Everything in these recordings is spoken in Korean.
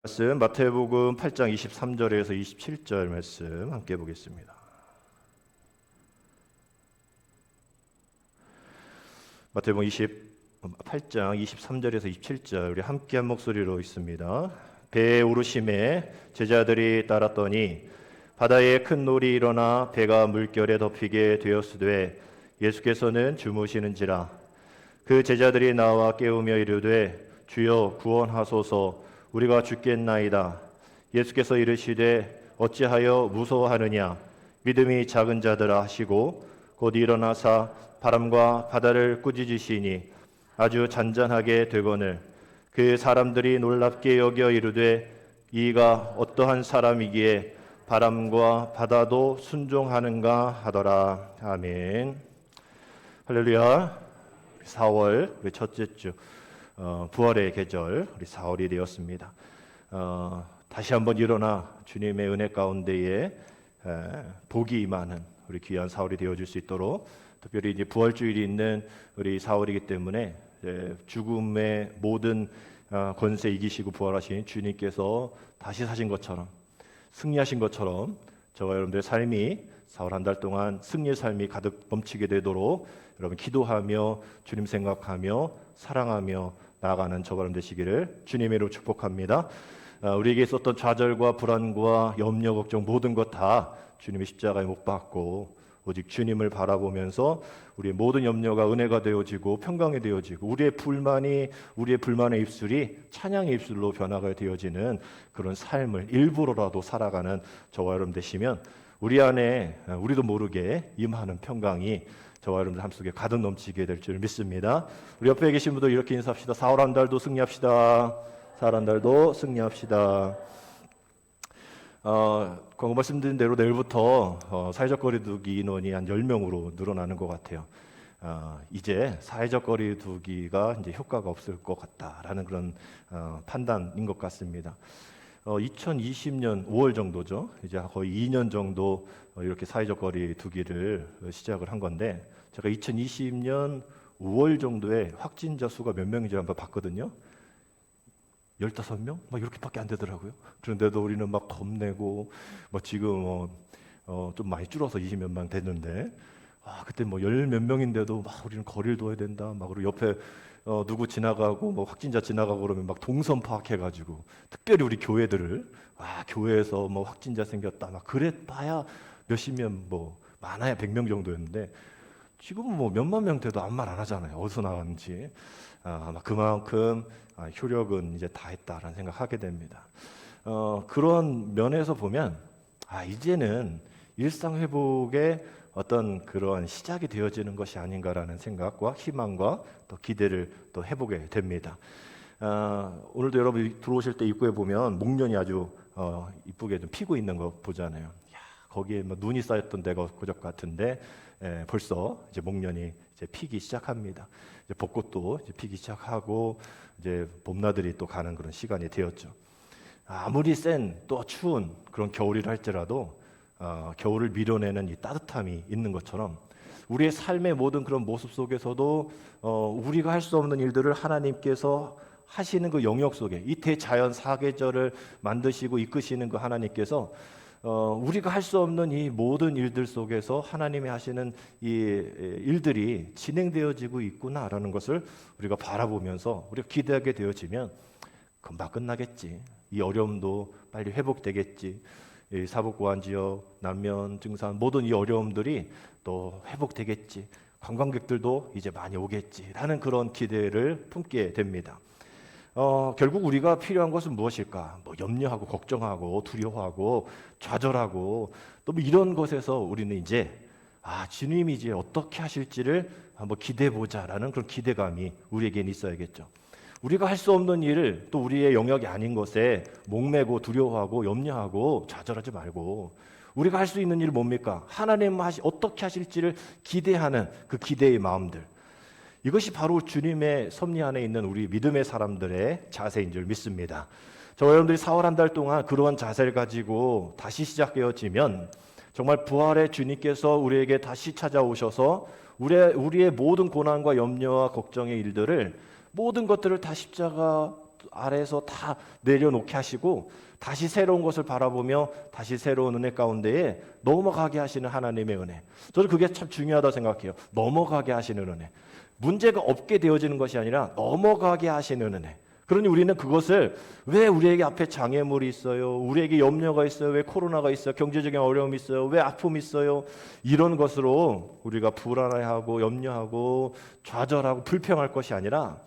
말씀 마태복음 8장 23절에서 27절 말씀 함께 보겠습니다. 마태복음 8장 23절에서 27절 우리 함께 한 목소리로 읽습니다. 배에 오르심에 제자들이 따랐더니 바다에 큰 놀이 일어나 배가 물결에 덮이게 되었으되 예수께서는 주무시는지라. 그 제자들이 나와 깨우며 이르되 주여 구원하소서, 우리가 죽겠나이다. 예수께서 이르시되 어찌하여 무서워하느냐, 믿음이 작은 자들아 하시고 곧 일어나사 바람과 바다를 꾸짖으시니 아주 잔잔하게 되거늘 그 사람들이 놀랍게 여겨 이르되 이가 어떠한 사람이기에 바람과 바다도 순종하는가 하더라. 아멘. 할렐루야. 4월 우리 첫째 주 부활의 계절 우리 4월이 되었습니다. 다시 한번 일어나 주님의 은혜 가운데에 복이 임하는 우리 귀한 4월이 되어줄 수 있도록, 특별히 이제 부활주일이 있는 우리 4월이기 때문에 죽음의 모든 권세 이기시고 부활하신 주님께서 다시 사신 것처럼, 승리하신 것처럼 저와 여러분들의 삶이 4월 한 달 동안 승리의 삶이 가득 넘치게 되도록 여러분 기도하며 주님 생각하며 사랑하며 나아가는 저와 여러분 되시기를 주님의 이름으로 축복합니다. 우리에게 있었던 좌절과 불안과 염려, 걱정 모든 것 다 주님의 십자가에 못 박고 오직 주님을 바라보면서 우리의 모든 염려가 은혜가 되어지고 평강이 되어지고 우리의 불만의 입술이 찬양의 입술로 변화가 되어지는 그런 삶을 일부러라도 살아가는 저와 여러분 되시면 우리 안에 우리도 모르게 임하는 평강이 저와 여러분들 삶 속에 가득 넘치게 될 줄 믿습니다. 우리 옆에 계신 분들 이렇게 인사합시다. 4월 한 달도 승리합시다. 4월 한 달도 승리합시다. 광고 말씀드린 대로 내일부터 사회적 거리두기 인원이 한 10명으로 늘어나는 것 같아요. 이제 사회적 거리두기가 이제 효과가 없을 것 같다라는 그런 판단인 것 같습니다. 2020년 5월 정도죠. 이제 거의 2년 정도 이렇게 사회적 거리두기를 시작을 한 건데, 제가 2020년 5월 정도에 확진자 수가 몇 명인지 한번 봤거든요. 15명? 막 이렇게밖에 안 되더라고요. 그런데도 우리는 막 겁내고, 지금 좀 많이 줄어서 20몇 명 됐는데, 그때 열 몇 명인데도 막 우리는 거리를 둬야 된다. 막 그리고 옆에 누구 지나가고 확진자 지나가고 그러면 막 동선 파악해가지고, 특별히 우리 교회들을 교회에서 확진자 생겼다. 막 그랬봐야 몇십 명, 많아야 100명 정도였는데 지금은 몇만 명 돼도 아무 말 안 하잖아요. 어디서 나왔는지. 그만큼 효력은 이제 다 했다라는 생각하게 됩니다. 그런 면에서 보면 이제는 일상 회복의 어떤 그러한 시작이 되어지는 것이 아닌가라는 생각과 희망과 또 기대를 또 해보게 됩니다. 오늘도 여러분 들어오실 때 입구에 보면 목련이 아주 이쁘게 좀 피고 있는 거 보잖아요. 거기에 눈이 쌓였던 데가 그저 같은데 벌써 이제 목련이 이제 피기 시작합니다. 이제 벚꽃도 이제 피기 시작하고 이제 봄나들이 또 가는 그런 시간이 되었죠. 아무리 센 또 추운 그런 겨울이라 할지라도 겨울을 밀어내는 이 따뜻함이 있는 것처럼 우리의 삶의 모든 그런 모습 속에서도 우리가 할 수 없는 일들을 하나님께서 하시는 그 영역 속에, 이 대자연 사계절을 만드시고 이끄시는 그 하나님께서 우리가 할 수 없는 이 모든 일들 속에서 하나님이 하시는 이 일들이 진행되어지고 있구나라는 것을 우리가 바라보면서 우리가 기대하게 되어지면 금방 끝나겠지. 이 어려움도 빨리 회복되겠지. 이 사복고환 지역, 난면, 증산 모든 이 어려움들이 또 회복되겠지. 관광객들도 이제 많이 오겠지라는 그런 기대를 품게 됩니다. 결국 우리가 필요한 것은 무엇일까? 염려하고 걱정하고 두려워하고 좌절하고 또 이런 것에서 우리는 이제 주님이 이제 어떻게 하실지를 한번 기대해보자라는 그런 기대감이 우리에게는 있어야겠죠. 우리가 할 수 없는 일을 또 우리의 영역이 아닌 것에 목매고 두려워하고 염려하고 좌절하지 말고, 우리가 할 수 있는 일은 뭡니까? 하나님 어떻게 하실지를 기대하는 그 기대의 마음들, 이것이 바로 주님의 섭리 안에 있는 우리 믿음의 사람들의 자세인 줄 믿습니다. 저와 여러분들이 4월 한 달 동안 그러한 자세를 가지고 다시 시작되어지면 정말 부활의 주님께서 우리에게 다시 찾아오셔서 우리의 모든 고난과 염려와 걱정의 일들을, 모든 것들을 다 십자가 아래에서 다 내려놓게 하시고 다시 새로운 것을 바라보며 다시 새로운 은혜 가운데에 넘어가게 하시는 하나님의 은혜. 저는 그게 참 중요하다고 생각해요. 넘어가게 하시는 은혜. 문제가 없게 되어지는 것이 아니라 넘어가게 하시는 은혜. 그러니 우리는 그것을 왜 우리에게 앞에 장애물이 있어요? 우리에게 염려가 있어요? 왜 코로나가 있어요? 경제적인 어려움이 있어요? 왜 아픔이 있어요? 이런 것으로 우리가 불안해하고 염려하고 좌절하고 불평할 것이 아니라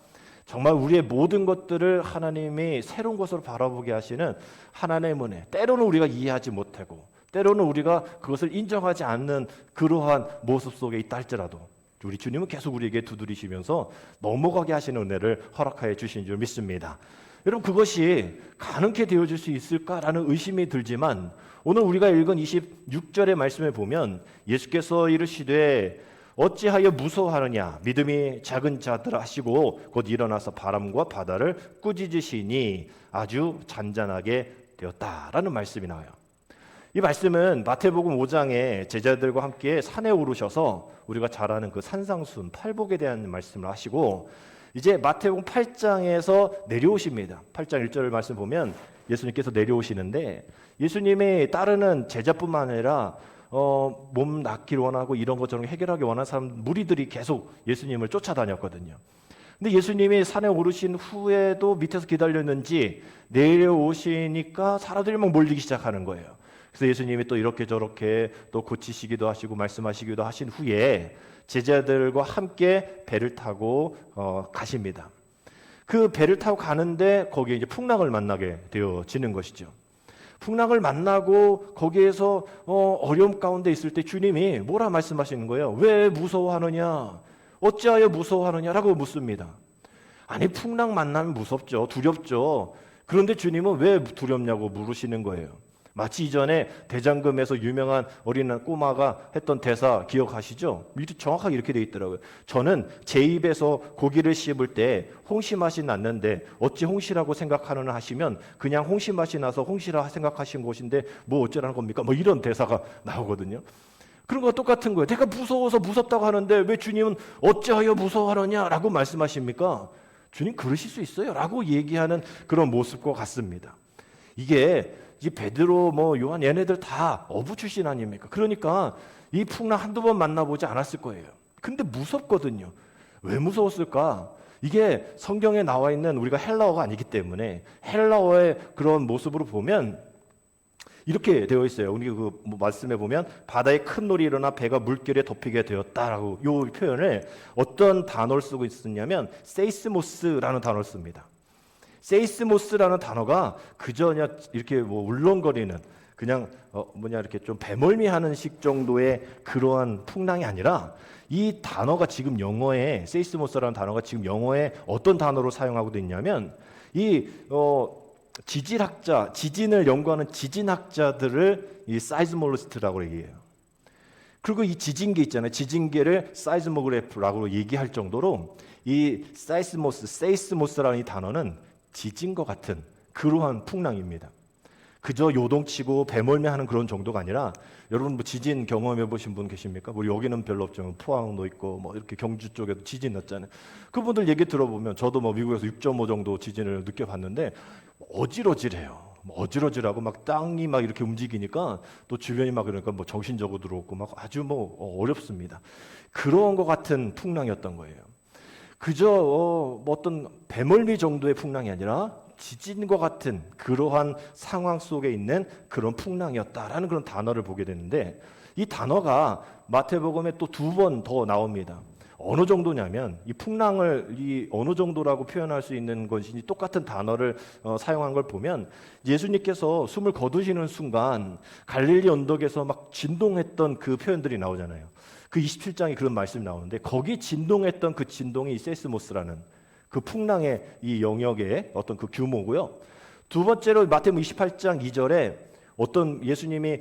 정말 우리의 모든 것들을 하나님이 새로운 것으로 바라보게 하시는 하나님의 은혜. 때로는 우리가 이해하지 못하고 때로는 우리가 그것을 인정하지 않는 그러한 모습 속에 있다 할지라도 우리 주님은 계속 우리에게 두드리시면서 넘어가게 하시는 은혜를 허락하여 주신 줄 믿습니다. 여러분, 그것이 가능케 되어질 수 있을까라는 의심이 들지만 오늘 우리가 읽은 26절의 말씀을 보면 예수께서 이르시되 어찌하여 무서워하느냐 믿음이 작은 자들 하시고 곧 일어나서 바람과 바다를 꾸짖으시니 아주 잔잔하게 되었다라는 말씀이 나와요. 이 말씀은 마태복음 5장에 제자들과 함께 산에 오르셔서 우리가 잘 아는 그 산상순 팔복에 대한 말씀을 하시고 이제 마태복음 8장에서 내려오십니다. 8장 1절 말씀 보면 예수님께서 내려오시는데 예수님이 따르는 제자뿐만 아니라 몸 낫기를 원하고 이런 것처럼 해결하기 원하는 사람 무리들이 계속 예수님을 쫓아다녔거든요. 근데 예수님이 산에 오르신 후에도 밑에서 기다렸는지 내려오시니까 사람들이 막 몰리기 시작하는 거예요. 그래서 예수님이 또 이렇게 저렇게 또 고치시기도 하시고 말씀하시기도 하신 후에 제자들과 함께 배를 타고 가십니다. 그 배를 타고 가는데 거기에 이제 풍랑을 만나게 되어지는 것이죠. 풍랑을 만나고 거기에서 어려움 가운데 있을 때 주님이 뭐라 말씀하시는 거예요? 왜 무서워하느냐? 어찌하여 무서워하느냐라고 묻습니다. 아니, 풍랑 만나면 무섭죠. 두렵죠. 그런데 주님은 왜 두렵냐고 물으시는 거예요. 마치 이전에 대장금에서 유명한 어린 꼬마가 했던 대사 기억하시죠? 정확하게 이렇게 돼 있더라고요. 저는 제 입에서 고기를 씹을 때 홍시 맛이 났는데 어찌 홍시라고 생각하느냐 하시면 그냥 홍시 맛이 나서 홍시라 생각하신 것인데 뭐 어쩌라는 겁니까? 뭐 이런 대사가 나오거든요. 그런 거와 똑같은 거예요. 내가 무서워서 무섭다고 하는데 왜 주님은 어찌하여 무서워하느냐라고 말씀하십니까? 주님 그러실 수 있어요 라고 얘기하는 그런 모습과 같습니다. 이게 이 베드로 요한 얘네들 다 어부 출신 아닙니까? 그러니까 이 풍랑 한두 번 만나보지 않았을 거예요. 근데 무섭거든요. 왜 무서웠을까? 이게 성경에 나와 있는 우리가 헬라어가 아니기 때문에 헬라어의 그런 모습으로 보면 이렇게 되어 있어요. 우리 그 말씀에 보면 바다에 큰 놀이 일어나 배가 물결에 덮이게 되었다라고 이 표현을 어떤 단어를 쓰고 있었냐면 세이스모스라는 단어를 씁니다. 세이스모스라는 단어가 그저 그냥 이렇게 울렁거리는 그냥 이렇게 좀 배멀미하는 식 정도의 그러한 풍랑이 아니라 이 단어가 지금 영어에 세이스모스라는 단어가 지금 영어에 어떤 단어로 사용하고 있냐면 이 지질학자, 지진을 연구하는 지진학자들을 이 사이즈몰리스트라고 얘기해요. 그리고 이 지진계 있잖아요. 지진계를 사이즈모그래프라고 얘기할 정도로 이 세이스모스라는 이 단어는 지진과 같은 그러한 풍랑입니다. 그저 요동치고 배멀미하는 그런 정도가 아니라 여러분 지진 경험해 보신 분 계십니까? 우리 여기는 별로 없죠. 포항도 있고 이렇게 경주 쪽에도 지진 났잖아요. 그분들 얘기 들어보면 저도 미국에서 6.5 정도 지진을 느껴봤는데 어질어질해요. 어질어질하고 땅이 이렇게 움직이니까 또 주변이 그러니까 정신적으로 들어오고 아주 어렵습니다. 그런 것 같은 풍랑이었던 거예요. 그저 어떤 배멀미 정도의 풍랑이 아니라 지진과 같은 그러한 상황 속에 있는 그런 풍랑이었다라는 그런 단어를 보게 되는데 이 단어가 마태복음에 또 2번 더 나옵니다. 어느 정도냐면 이 풍랑을 어느 정도라고 표현할 수 있는 것이 똑같은 단어를 사용한 걸 보면 예수님께서 숨을 거두시는 순간 갈릴리 언덕에서 진동했던 그 표현들이 나오잖아요. 그 27장에 그런 말씀이 나오는데 거기 진동했던 그 진동이 세이스모스라는 그 풍랑의 이 영역의 어떤 그 규모고요. 두 번째로 마태복음 28장 2절에 어떤 예수님이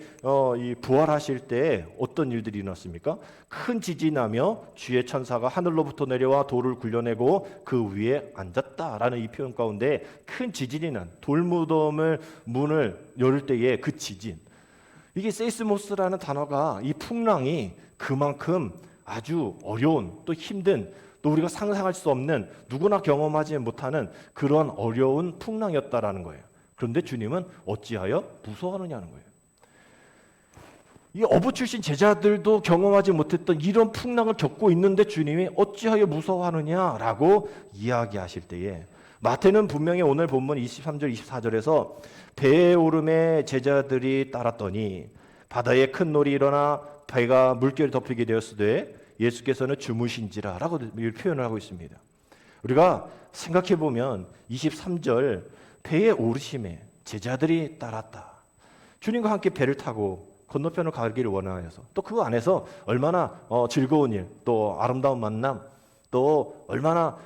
이 부활하실 때 어떤 일들이 일어났습니까? 큰 지진이 나며 주의 천사가 하늘로부터 내려와 돌을 굴려내고 그 위에 앉았다라는 이 표현 가운데 큰 지진이 난 돌무덤을 문을 열 때의 그 지진, 이게 세이스모스라는 단어가 이 풍랑이 그만큼 아주 어려운 또 힘든 또 우리가 상상할 수 없는, 누구나 경험하지 못하는 그런 어려운 풍랑이었다라는 거예요. 그런데 주님은 어찌하여 무서워하느냐는 거예요. 이 어부 출신 제자들도 경험하지 못했던 이런 풍랑을 겪고 있는데 주님이 어찌하여 무서워하느냐라고 이야기하실 때에, 마태는 분명히 오늘 본문 23절 24절에서 배에 오름에 제자들이 따랐더니 바다에 큰 놀이 일어나 배가 물결을 덮이게 되었으되 예수께서는 주무신지라 라고 표현을 하고 있습니다. 우리가 생각해 보면 23절 배에 오르심에 제자들이 따랐다. 주님과 함께 배를 타고 건너편을 가기를 원하여서, 또 그 안에서 얼마나 즐거운 일, 또 아름다운 만남, 또 얼마나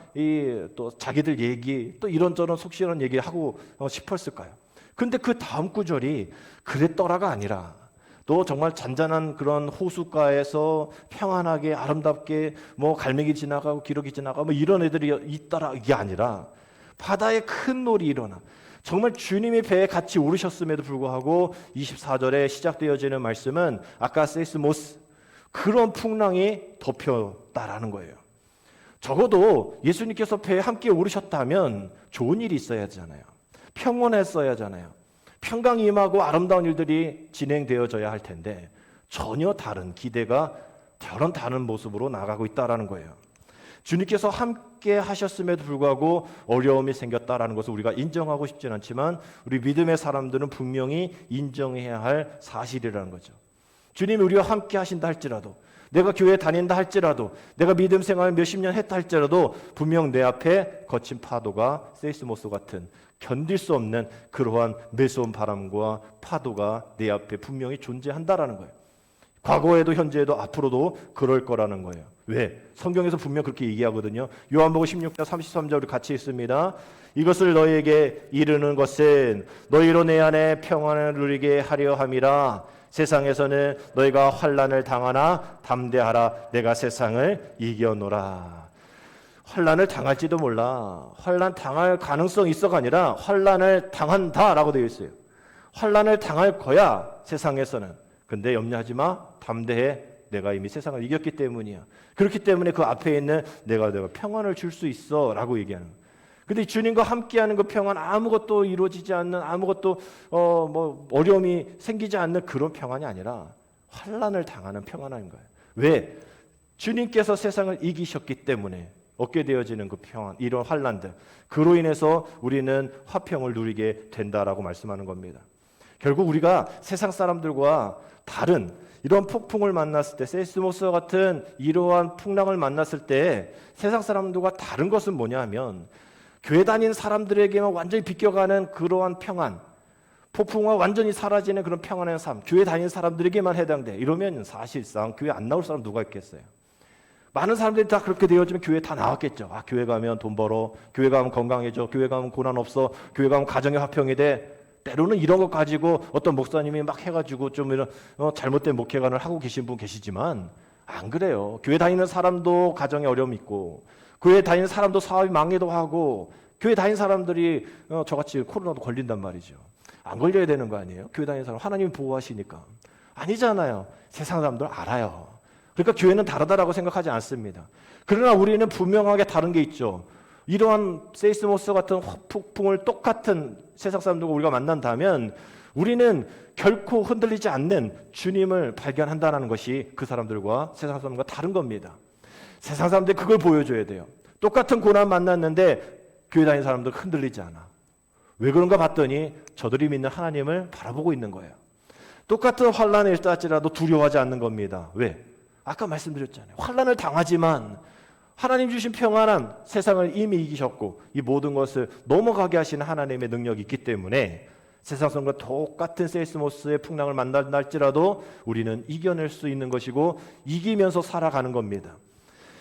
또 자기들 얘기, 또 이런저런 속 시원한 얘기 하고 싶었을까요? 근데 그 다음 구절이 그랬더라가 아니라 또 정말 잔잔한 그런 호숫가에서 평안하게 아름답게 뭐 갈매기 지나가고 기러기 지나가고 뭐 이런 애들이 있더라, 이게 아니라 바다에 큰 놀이 일어나, 정말 주님이 배에 같이 오르셨음에도 불구하고 24절에 시작되어지는 말씀은 아까 세이스모스, 그런 풍랑이 덮였다라는 거예요. 적어도 예수님께서 배에 함께 오르셨다면 좋은 일이 있어야 하잖아요. 평온했어야 하잖아요. 평강이 임하고 아름다운 일들이 진행되어져야 할 텐데 전혀 다른 기대가 저런 다른 모습으로 나가고 있다라는 거예요. 주님께서 함께 하셨음에도 불구하고 어려움이 생겼다라는 것을 우리가 인정하고 싶진 않지만 우리 믿음의 사람들은 분명히 인정해야 할 사실이라는 거죠. 주님이 우리와 함께 하신다 할지라도, 내가 교회 다닌다 할지라도, 내가 믿음 생활 몇십 년 했다 할지라도 분명 내 앞에 거친 파도가 세이스모스 같은 견딜 수 없는 그러한 매서운 바람과 파도가 내 앞에 분명히 존재한다라는 거예요. 과거에도 현재에도 앞으로도 그럴 거라는 거예요. 왜? 성경에서 분명 그렇게 얘기하거든요. 요한복음 16장 33절 우리 같이 있습니다. 이것을 너희에게 이르는 것은 너희로 내 안에 평안을 누리게 하려 함이라. 세상에서는 너희가 환난을 당하나 담대하라. 내가 세상을 이겨노라. 환난을 당할지도 몰라. 환난 당할 가능성이 있어가 아니라 환난을 당한다라고 되어 있어요. 환난을 당할 거야, 세상에서는. 근데 염려하지 마. 담대해. 내가 이미 세상을 이겼기 때문이야. 그렇기 때문에 그 앞에 있는 내가 평안을 줄 수 있어 라고 얘기하는 거예요. 근데 주님과 함께하는 그 평안, 아무것도 이루어지지 않는, 아무것도 어려움이 생기지 않는 그런 평안이 아니라 환난을 당하는 평안인 거예요. 왜? 주님께서 세상을 이기셨기 때문에 얻게 되어지는 그 평안, 이런 환난들, 그로 인해서 우리는 화평을 누리게 된다라고 말씀하는 겁니다. 결국 우리가 세상 사람들과 다른 이런 폭풍을 만났을 때, 세이스모스와 같은 이러한 풍랑을 만났을 때 세상 사람들과 다른 것은 뭐냐 하면 교회 다니는 사람들에게만 완전히 비껴가는 그러한 평안, 폭풍과 완전히 사라지는 그런 평안의 삶, 교회 다니는 사람들에게만 해당돼. 이러면 사실상 교회 안 나올 사람 누가 있겠어요? 많은 사람들이 다 그렇게 되어지면 교회 다 나왔겠죠. 아, 교회 가면 돈 벌어, 교회 가면 건강해져, 교회 가면 고난 없어, 교회 가면 가정의 화평이 돼. 때로는 이런 것 가지고 어떤 목사님이 막 해가지고 좀 이런 잘못된 목회관을 하고 계신 분 계시지만 안 그래요. 교회 다니는 사람도 가정에 어려움이 있고, 교회 다니는 사람도 사업이 망해도 하고, 교회 다니는 사람들이 저같이 코로나도 걸린단 말이죠. 안 걸려야 되는 거 아니에요? 교회 다니는 사람 하나님이 보호하시니까. 아니잖아요. 세상 사람들 알아요. 그러니까 교회는 다르다라고 생각하지 않습니다. 그러나 우리는 분명하게 다른 게 있죠. 이러한 세이스모스 같은 폭풍을 똑같은 세상 사람들과 우리가 만난다면 우리는 결코 흔들리지 않는 주님을 발견한다는 것이 그 사람들과 세상 사람들과 다른 겁니다. 세상 사람들이 그걸 보여줘야 돼요. 똑같은 고난 만났는데 교회 다니는 사람들 흔들리지 않아. 왜 그런가 봤더니 저들이 믿는 하나님을 바라보고 있는 거예요. 똑같은 환난에 일어날지라도 두려워하지 않는 겁니다. 왜? 아까 말씀드렸잖아요. 환난을 당하지만 하나님 주신 평안함, 세상을 이미 이기셨고 이 모든 것을 넘어가게 하시는 하나님의 능력이 있기 때문에 세상 사람과 똑같은 세이스모스의 풍랑을 만날지라도 우리는 이겨낼 수 있는 것이고 이기면서 살아가는 겁니다.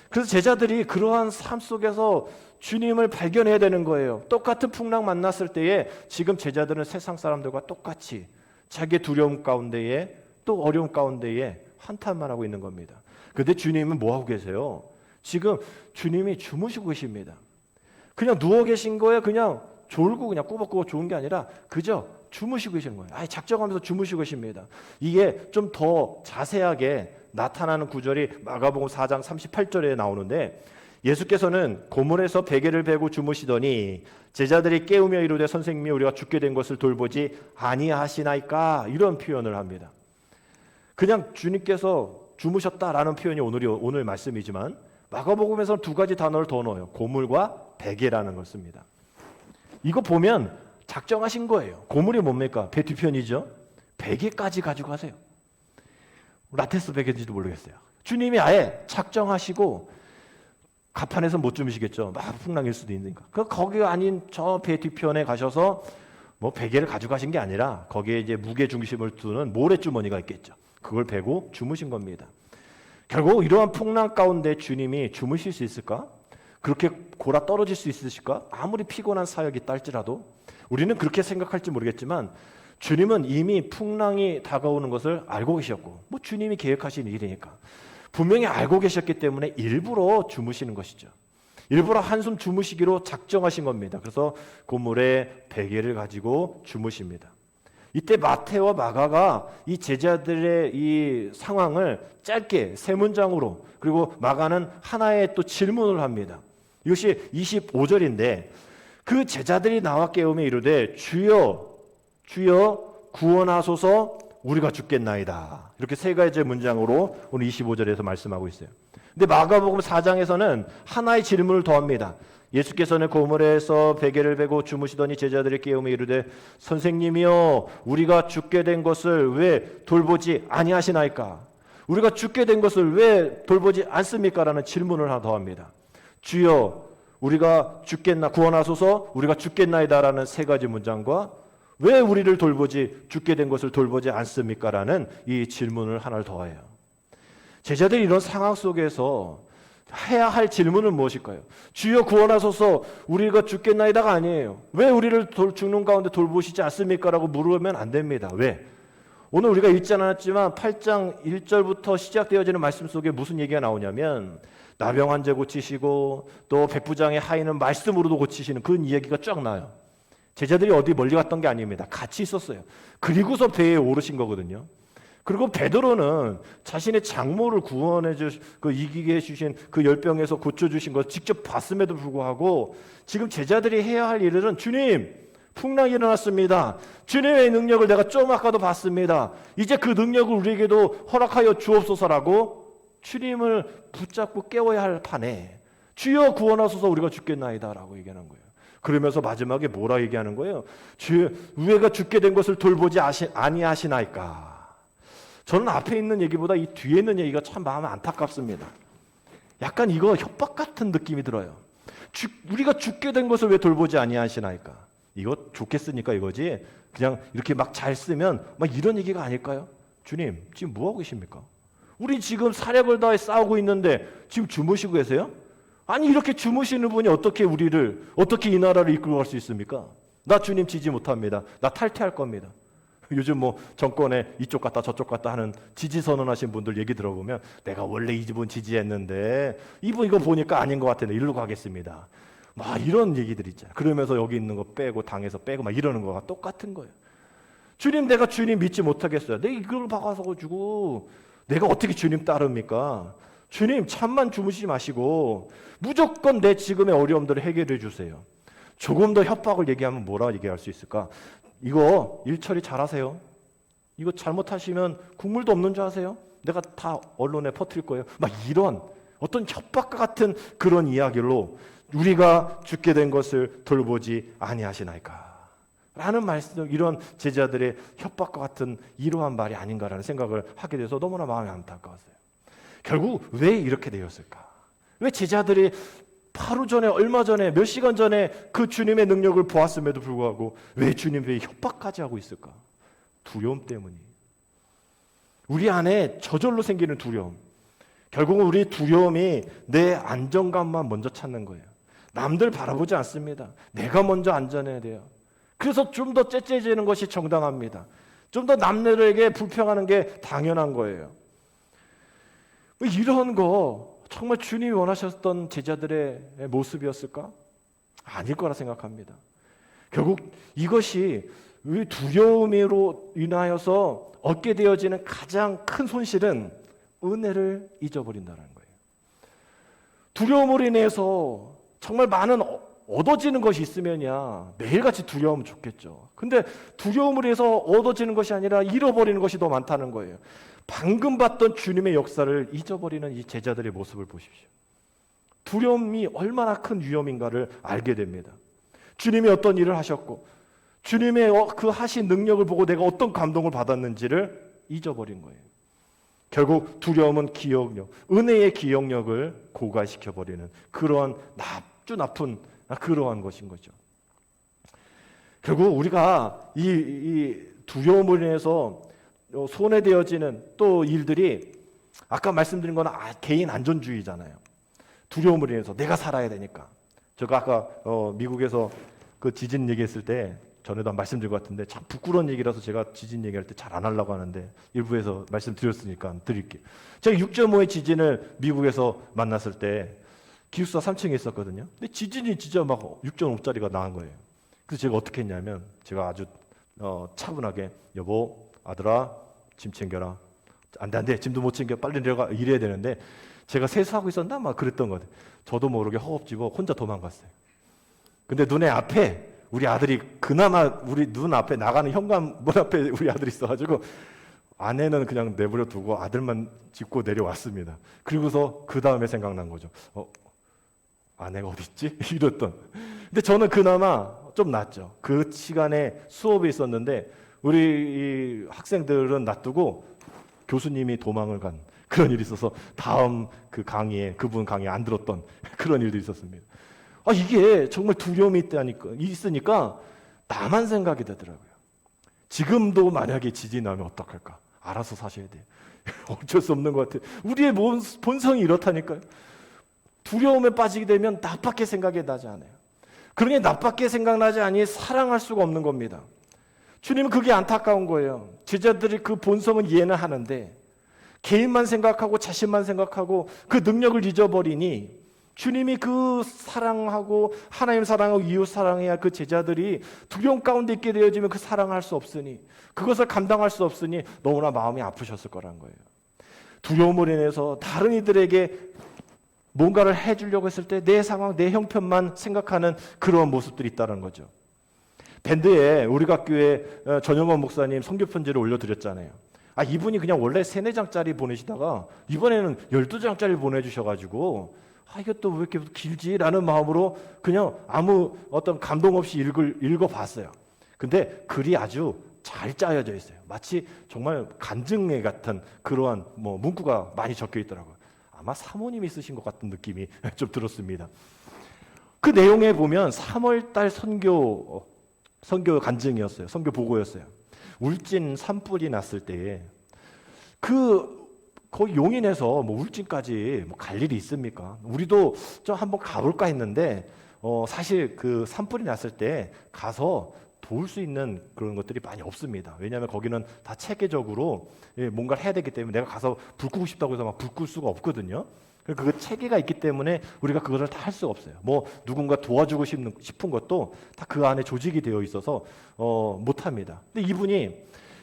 그래서 제자들이 그러한 삶 속에서 주님을 발견해야 되는 거예요. 똑같은 풍랑 만났을 때에 지금 제자들은 세상 사람들과 똑같이 자기의 두려움 가운데에 또 어려움 가운데에 한탄만 하고 있는 겁니다. 그런데 주님은 뭐 하고 계세요? 지금 주님이 주무시고 계십니다. 그냥 누워 계신 거예요. 그냥 졸고 그냥 꾸벅꾸벅 좋은 게 아니라 그저 주무시고 계시는 거예요. 아예 작정하면서 주무시고 계십니다. 이게 좀 더 자세하게 나타나는 구절이 마가복음 4장 38절에 나오는데 예수께서는 고물에서 베개를 베고 주무시더니 제자들이 깨우며 이르되 선생님이 우리가 죽게 된 것을 돌보지 아니하시나이까, 이런 표현을 합니다. 그냥 주님께서 주무셨다라는 표현이 오늘 말씀이지만 마가복음에서는 두 가지 단어를 더 넣어요. 고물과 베개라는 걸 씁니다. 이거 보면 작정하신 거예요. 고물이 뭡니까? 배 뒤편이죠. 베개까지 가지고 가세요. 라테스 베개인지도 모르겠어요. 주님이 아예 작정하시고 갑판에서 못 주무시겠죠. 막 풍랑일 수도 있으니까. 거기가 아닌 저 배 뒤편에 가셔서 뭐 베개를 가져가신 게 아니라 거기에 이제 무게 중심을 두는 모래주머니가 있겠죠. 그걸 베고 주무신 겁니다. 결국 이러한 풍랑 가운데 주님이 주무실 수 있을까? 그렇게 골아 떨어질 수 있으실까? 아무리 피곤한 사역이 딸지라도 우리는 그렇게 생각할지 모르겠지만 주님은 이미 풍랑이 다가오는 것을 알고 계셨고, 뭐 주님이 계획하신 일이니까 분명히 알고 계셨기 때문에 일부러 주무시는 것이죠. 일부러 한숨 주무시기로 작정하신 겁니다. 그래서 고물에 베개를 가지고 주무십니다. 이때 마태와 마가가 이 제자들의 이 상황을 짧게 세 문장으로, 그리고 마가는 하나의 또 질문을 합니다. 이것이 25절인데 그 제자들이 나와 깨우며 이르되 주여 주여 구원하소서 우리가 죽겠나이다. 이렇게 세 가지 문장으로 오늘 25절에서 말씀하고 있어요. 근데 마가복음 4장에서는 하나의 질문을 더합니다. 예수께서는 고물에서 베개를 베고 주무시더니 제자들이 깨우며 이르되 선생님이여 우리가 죽게 된 것을 왜 돌보지 아니하시나이까? 우리가 죽게 된 것을 왜 돌보지 않습니까? 라는 질문을 하나 더합니다. 주여 우리가 죽겠나 구원하소서 우리가 죽겠나이다 라는 세 가지 문장과 왜 우리를 돌보지 죽게 된 것을 돌보지 않습니까? 라는 이 질문을 하나를 더해요. 제자들이 이런 상황 속에서 해야 할 질문은 무엇일까요? 주여 구원하소서 우리가 죽겠나이다가 아니에요. 왜 우리를 죽는 가운데 돌보시지 않습니까? 라고 물으면 안 됩니다. 왜? 오늘 우리가 읽지 않았지만 8장 1절부터 시작되어지는 말씀 속에 무슨 얘기가 나오냐면 나병 환자 고치시고 또 백부장의 하인은 말씀으로도 고치시는 그런 이야기가 쫙 나요. 제자들이 어디 멀리 갔던 게 아닙니다. 같이 있었어요. 그리고서 배에 오르신 거거든요. 그리고 베드로는 자신의 장모를 구원해 이기게 해주신 그 열병에서 고쳐주신 것 직접 봤음에도 불구하고 지금 제자들이 해야 할 일은 주님 풍랑이 일어났습니다. 주님의 능력을 내가 좀 아까도 봤습니다. 이제 그 능력을 우리에게도 허락하여 주옵소서라고 주님을 붙잡고 깨워야 할 판에 주여 구원하소서 우리가 죽겠나이다 라고 얘기하는 거예요. 그러면서 마지막에 뭐라 얘기하는 거예요? 주여 우리가 죽게 된 것을 돌보지 아니하시나이까. 저는 앞에 있는 얘기보다 이 뒤에 있는 얘기가 참 마음이 안타깝습니다. 약간 이거 협박 같은 느낌이 들어요. 우리가 죽게 된 것을 왜 돌보지 아니하시나이까. 이거 좋겠으니까 이거지. 그냥 이렇게 막 잘 쓰면 막 이런 얘기가 아닐까요? 주님 지금 뭐하고 계십니까? 우리 지금 사력을 다해 싸우고 있는데 지금 주무시고 계세요? 아니 이렇게 주무시는 분이 어떻게 이 나라를 이끌고 갈 수 있습니까? 나 주님 지지 못합니다. 나 탈퇴할 겁니다. 요즘 뭐 정권에 이쪽 갔다 저쪽 갔다 하는 지지 선언하신 분들 얘기 들어보면 내가 원래 이 집은 지지했는데 이분 이거 보니까 아닌 것 같은데 일로 가겠습니다. 막 이런 얘기들 있잖아요. 그러면서 여기 있는 거 빼고 당에서 빼고 막 이러는 거가 똑같은 거예요. 주님 내가 주님 믿지 못하겠어요. 내가 이걸 박아서가지고 내가 어떻게 주님 따릅니까? 주님 잠만 주무시지 마시고 무조건 내 지금의 어려움들을 해결해 주세요. 조금 더 협박을 얘기하면 뭐라 얘기할 수 있을까? 이거 일 처리 잘하세요. 이거 잘못하시면 국물도 없는 줄 아세요? 내가 다 언론에 퍼뜨릴 거예요. 막 이런 어떤 협박과 같은 그런 이야기로 우리가 죽게 된 것을 돌보지 아니하시나이까 라는 말씀, 이런 제자들의 협박과 같은 이러한 말이 아닌가라는 생각을 하게 돼서 너무나 마음이 안타까웠어요. 결국 왜 이렇게 되었을까? 왜 제자들이 하루 전에 얼마 전에 몇 시간 전에 그 주님의 능력을 보았음에도 불구하고 왜 주님에게 협박까지 하고 있을까? 두려움 때문이. 우리 안에 저절로 생기는 두려움. 결국은 우리 두려움이 내 안정감만 먼저 찾는 거예요. 남들 바라보지 않습니다. 내가 먼저 안전해야 돼요. 그래서 좀 더 째째지는 것이 정당합니다. 좀 더 남들에게 불평하는 게 당연한 거예요. 이런 거 정말 주님이 원하셨던 제자들의 모습이었을까? 아닐 거라 생각합니다. 결국 이것이 두려움으로 인하여서 얻게 되어지는 가장 큰 손실은 은혜를 잊어버린다는 거예요. 두려움으로 인해서 정말 많은 얻어지는 것이 있으면야 매일같이 두려우면 좋겠죠. 근데 두려움으로 해서 얻어지는 것이 아니라 잃어버리는 것이 더 많다는 거예요. 방금 봤던 주님의 역사를 잊어버리는 이 제자들의 모습을 보십시오. 두려움이 얼마나 큰 위험인가를 알게 됩니다. 주님이 어떤 일을 하셨고 주님의 그 하신 능력을 보고 내가 어떤 감동을 받았는지를 잊어버린 거예요. 결국 두려움은 기억력, 은혜의 기억력을 고갈시켜버리는 그러한 아주 나쁜 그러한 것인 거죠. 결국 우리가 이 두려움으로 인해서 손해되어지는 또 일들이 아까 말씀드린 건 개인 안전주의잖아요. 두려움으로 인해서 내가 살아야 되니까. 제가 아까 미국에서 그 지진 얘기했을 때 전에도 한 말씀드린 것 같은데 참 부끄러운 얘기라서 제가 지진 얘기할 때 잘 안 하려고 하는데 일부에서 말씀드렸으니까 드릴게요. 제가 6.5의 지진을 미국에서 만났을 때 기숙사 3층에 있었거든요. 근데 지진이 진짜 막 6.5짜리가 나온 거예요. 그래서 제가 어떻게 했냐면 제가 아주 차분하게 여보, 아들아, 짐 챙겨라. 안 돼. 짐도 못 챙겨. 빨리 내려가. 이래야 되는데 제가 세수하고 있었나? 막 그랬던 것 같아요. 저도 모르게 허겁지겁 혼자 도망갔어요. 근데 눈에 앞에 우리 아들이 그나마 우리 눈 앞에 나가는 현관문 앞에 우리 아들이 있어가지고 아내는 그냥 내버려 두고 아들만 짚고 내려왔습니다. 그리고서 그 다음에 생각난 거죠. 아내가 어디 있지? 이랬던. 근데 저는 그나마 좀 낫죠. 그 시간에 수업이 있었는데 우리 이 학생들은 놔두고 교수님이 도망을 간 그런 일이 있어서 다음 그 강의에 그분 강의 안 들었던 그런 일도 있었습니다. 이게 정말 두려움이 있으니까 나만 생각이 되더라고요. 지금도 만약에 지진이 나면 어떡할까? 알아서 사셔야 돼요. 어쩔 수 없는 것 같아요. 우리의 본성이 이렇다니까요. 두려움에 빠지게 되면 나밖에 생각이 나지 않아요. 그러니 나밖에 생각나지 않으니 사랑할 수가 없는 겁니다. 주님은 그게 안타까운 거예요. 제자들이 그 본성은 이해는 하는데 개인만 생각하고 자신만 생각하고 그 능력을 잊어버리니 주님이 그 사랑하고 하나님 사랑하고 이웃 사랑해야 할 그 제자들이 두려움 가운데 있게 되어지면 그 사랑할 수 없으니 그것을 감당할 수 없으니 너무나 마음이 아프셨을 거란 거예요. 두려움으로 인해서 다른 이들에게 뭔가를 해주려고 했을 때 내 상황, 내 형편만 생각하는 그런 모습들이 있다는 거죠. 밴드에 우리 학교에 전영원 목사님 선교 편지를 올려드렸잖아요. 이분이 그냥 원래 3-4장짜리 보내시다가 이번에는 12장짜리 보내주셔가지고 이것도 왜 이렇게 길지라는 마음으로 그냥 아무 어떤 감동 없이 읽어봤어요. 근데 글이 아주 잘 짜여져 있어요. 마치 정말 간증회 같은 그러한 문구가 많이 적혀 있더라고요. 아마 사모님이 쓰신 것 같은 느낌이 좀 들었습니다. 그 내용에 보면 3월달 선교 간증이었어요. 선교 보고였어요. 울진 산불이 났을 때에 거기 용인에서 울진까지 갈 일이 있습니까? 우리도 좀 한번 가볼까 했는데 사실 그 산불이 났을 때 가서 도울 수 있는 그런 것들이 많이 없습니다. 왜냐하면 거기는 다 체계적으로 뭔가를 해야 되기 때문에 내가 가서 불 끄고 싶다고 해서 막 불 끌 수가 없거든요. 그 체계가 있기 때문에 우리가 그것을 다 할 수 없어요. 누군가 도와주고 싶은 것도 다 그 안에 조직이 되어 있어서 못합니다. 근데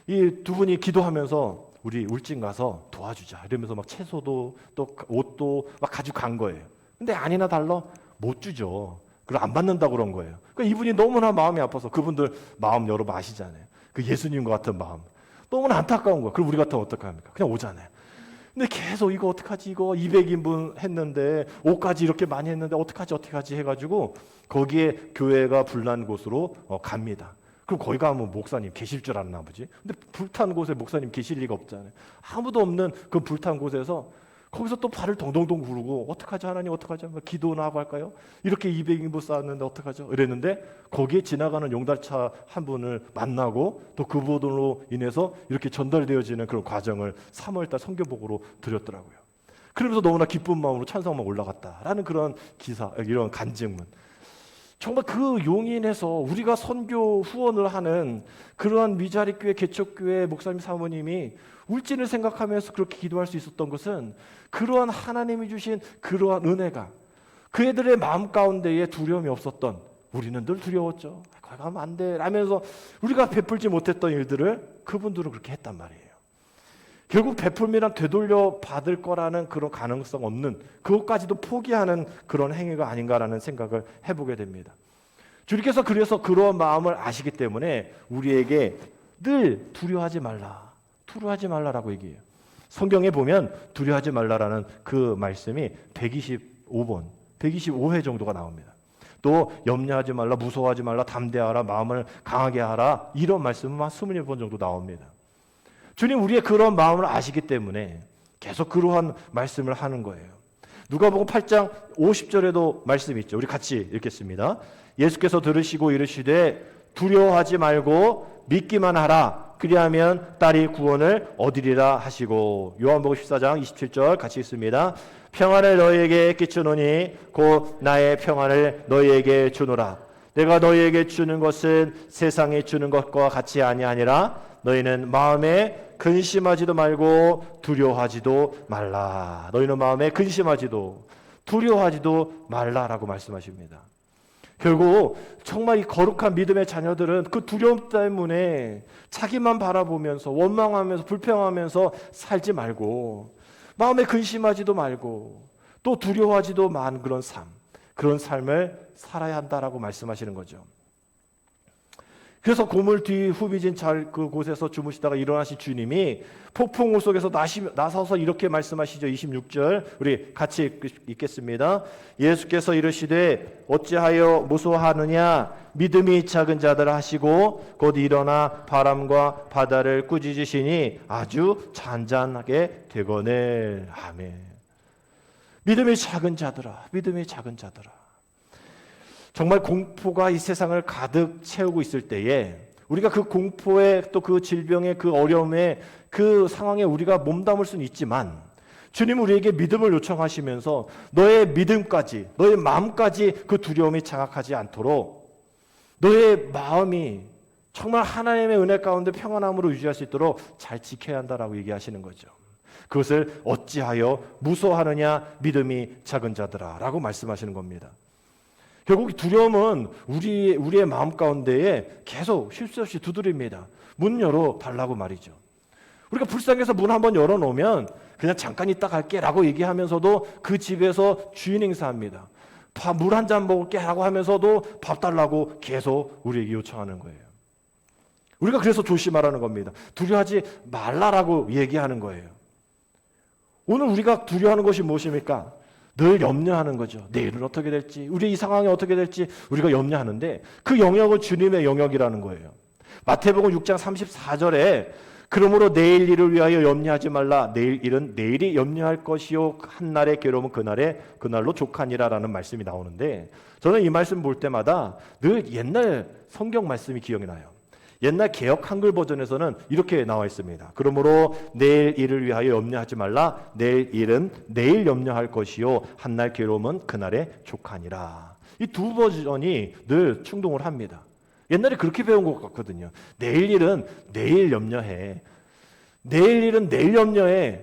이 두 분이 기도하면서 우리 울진 가서 도와주자 이러면서 막 채소도 또 옷도 막 가지고 간 거예요. 근데 아니나 달라 못 주죠. 그걸 안 받는다고 그런 거예요. 그러니까 이분이 너무나 마음이 아파서 그분들 마음 여러분 아시잖아요. 그 예수님과 같은 마음. 너무나 안타까운 거예요. 그럼 우리 같으면 어떡 합니까? 그냥 오잖아요. 근데 계속 이거 어떡하지? 이거 200인분 했는데 옷까지 이렇게 많이 했는데 어떡하지 해가지고 거기에 교회가 불난 곳으로 갑니다. 그럼 거기 가면 목사님 계실 줄 알았나 보지. 근데 불탄 곳에 목사님 계실 리가 없잖아요. 아무도 없는 그 불탄 곳에서 거기서 또 발을 동동동 구르고 어떡하지 하나님 어떡하지? 기도나 하고 할까요? 이렇게 200인분 쌓았는데 어떡하죠? 이랬는데 거기에 지나가는 용달차 한 분을 만나고 또 그분으로 인해서 이렇게 전달되어지는 그런 과정을 3월달 선교복으로 드렸더라고요. 그러면서 너무나 기쁜 마음으로 찬송만 올라갔다라는 그런 기사, 이런 간증문. 정말 그 용인에서 우리가 선교 후원을 하는 그러한 미자리교회, 개척교회 목사님 사모님이 울진을 생각하면서 그렇게 기도할 수 있었던 것은 그러한 하나님이 주신 그러한 은혜가 그 애들의 마음 가운데에 두려움이 없었던 우리는 늘 두려웠죠. 거기 가면 안 돼 라면서 우리가 베풀지 못했던 일들을 그분들은 그렇게 했단 말이에요. 결국 베풀면 되돌려 받을 거라는 그런 가능성 없는, 그것까지도 포기하는 그런 행위가 아닌가라는 생각을 해보게 됩니다. 주님께서 그래서 그런 마음을 아시기 때문에 우리에게 늘 두려워하지 말라라고 얘기해요. 성경에 보면 두려워하지 말라라는 그 말씀이 125번, 125회 정도가 나옵니다. 또 염려하지 말라, 무서워하지 말라, 담대하라, 마음을 강하게 하라, 이런 말씀은 한 20번 정도 나옵니다. 주님 우리의 그런 마음을 아시기 때문에 계속 그러한 말씀을 하는 거예요. 누가복음 8장 50절에도 말씀이 있죠. 우리 같이 읽겠습니다. 예수께서 들으시고 이르시되 두려워하지 말고 믿기만 하라. 그리하면 딸이 구원을 얻으리라 하시고, 요한복음 14장 27절 같이 읽습니다. 평안을 너희에게 끼치노니 곧 나의 평안을 너희에게 주노라. 내가 너희에게 주는 것은 세상이 주는 것과 같이 아니하니라. 너희는 마음에 근심하지도 말고 두려워하지도 말라. 너희는 마음에 근심하지도 두려워하지도 말라라고 말씀하십니다. 결국 정말 이 거룩한 믿음의 자녀들은 그 두려움 때문에 자기만 바라보면서 원망하면서 불평하면서 살지 말고, 마음에 근심하지도 말고 또 두려워하지도 만 그런 삶을 살아야 한다라고 말씀하시는 거죠. 그래서 고물 뒤 후비진 그곳에서 주무시다가 일어나신 주님이 폭풍우 속에서 나서서 이렇게 말씀하시죠. 26절 우리 같이 읽겠습니다. 예수께서 이르시되 어찌하여 무서워하느냐, 믿음이 작은 자들아 하시고 곧 일어나 바람과 바다를 꾸짖으시니 아주 잔잔하게 되거늘. 아멘. 믿음이 작은 자들아, 믿음이 작은 자들아. 정말 공포가 이 세상을 가득 채우고 있을 때에 우리가 그 공포에, 또 그 질병의 그 어려움에, 그 상황에 우리가 몸담을 수는 있지만, 주님은 우리에게 믿음을 요청하시면서 너의 믿음까지, 너의 마음까지 그 두려움이 장악하지 않도록 너의 마음이 정말 하나님의 은혜 가운데 평안함으로 유지할 수 있도록 잘 지켜야 한다라고 얘기하시는 거죠. 그것을 어찌하여 무서워하느냐, 믿음이 작은 자들아 라고 말씀하시는 겁니다. 결국 두려움은 우리의 마음 가운데에 계속 쉴 새 없이 두드립니다. 문 열어달라고 말이죠. 우리가 불쌍해서 문 한번 열어놓으면 그냥 잠깐 있다 갈게 라고 얘기하면서도 그 집에서 주인 행사합니다. 물 한 잔 먹을게 라고 하면서도 밥 달라고 계속 우리에게 요청하는 거예요. 우리가 그래서 조심하라는 겁니다. 두려워하지 말라라고 얘기하는 거예요. 오늘 우리가 두려워하는 것이 무엇입니까? 늘 염려하는 거죠. 내일은 어떻게 될지, 우리 이 상황이 어떻게 될지 우리가 염려하는데, 그 영역은 주님의 영역이라는 거예요. 마태복음 6장 34절에 그러므로 내일 일을 위하여 염려하지 말라. 내일 일은 내일이 염려할 것이요 한날의 괴로움은 그날로 족하니라라는 말씀이 나오는데, 저는 이 말씀 볼 때마다 늘 옛날 성경 말씀이 기억이 나요. 옛날 개역 한글 버전에서는 이렇게 나와 있습니다. 그러므로 내일 일을 위하여 염려하지 말라. 내일 일은 내일 염려할 것이요 한날 괴로움은 그날에 족하니라. 이 두 버전이 늘 충동을 합니다. 옛날에 그렇게 배운 것 같거든요. 내일 일은 내일 염려해. 내일 일은 내일 염려해.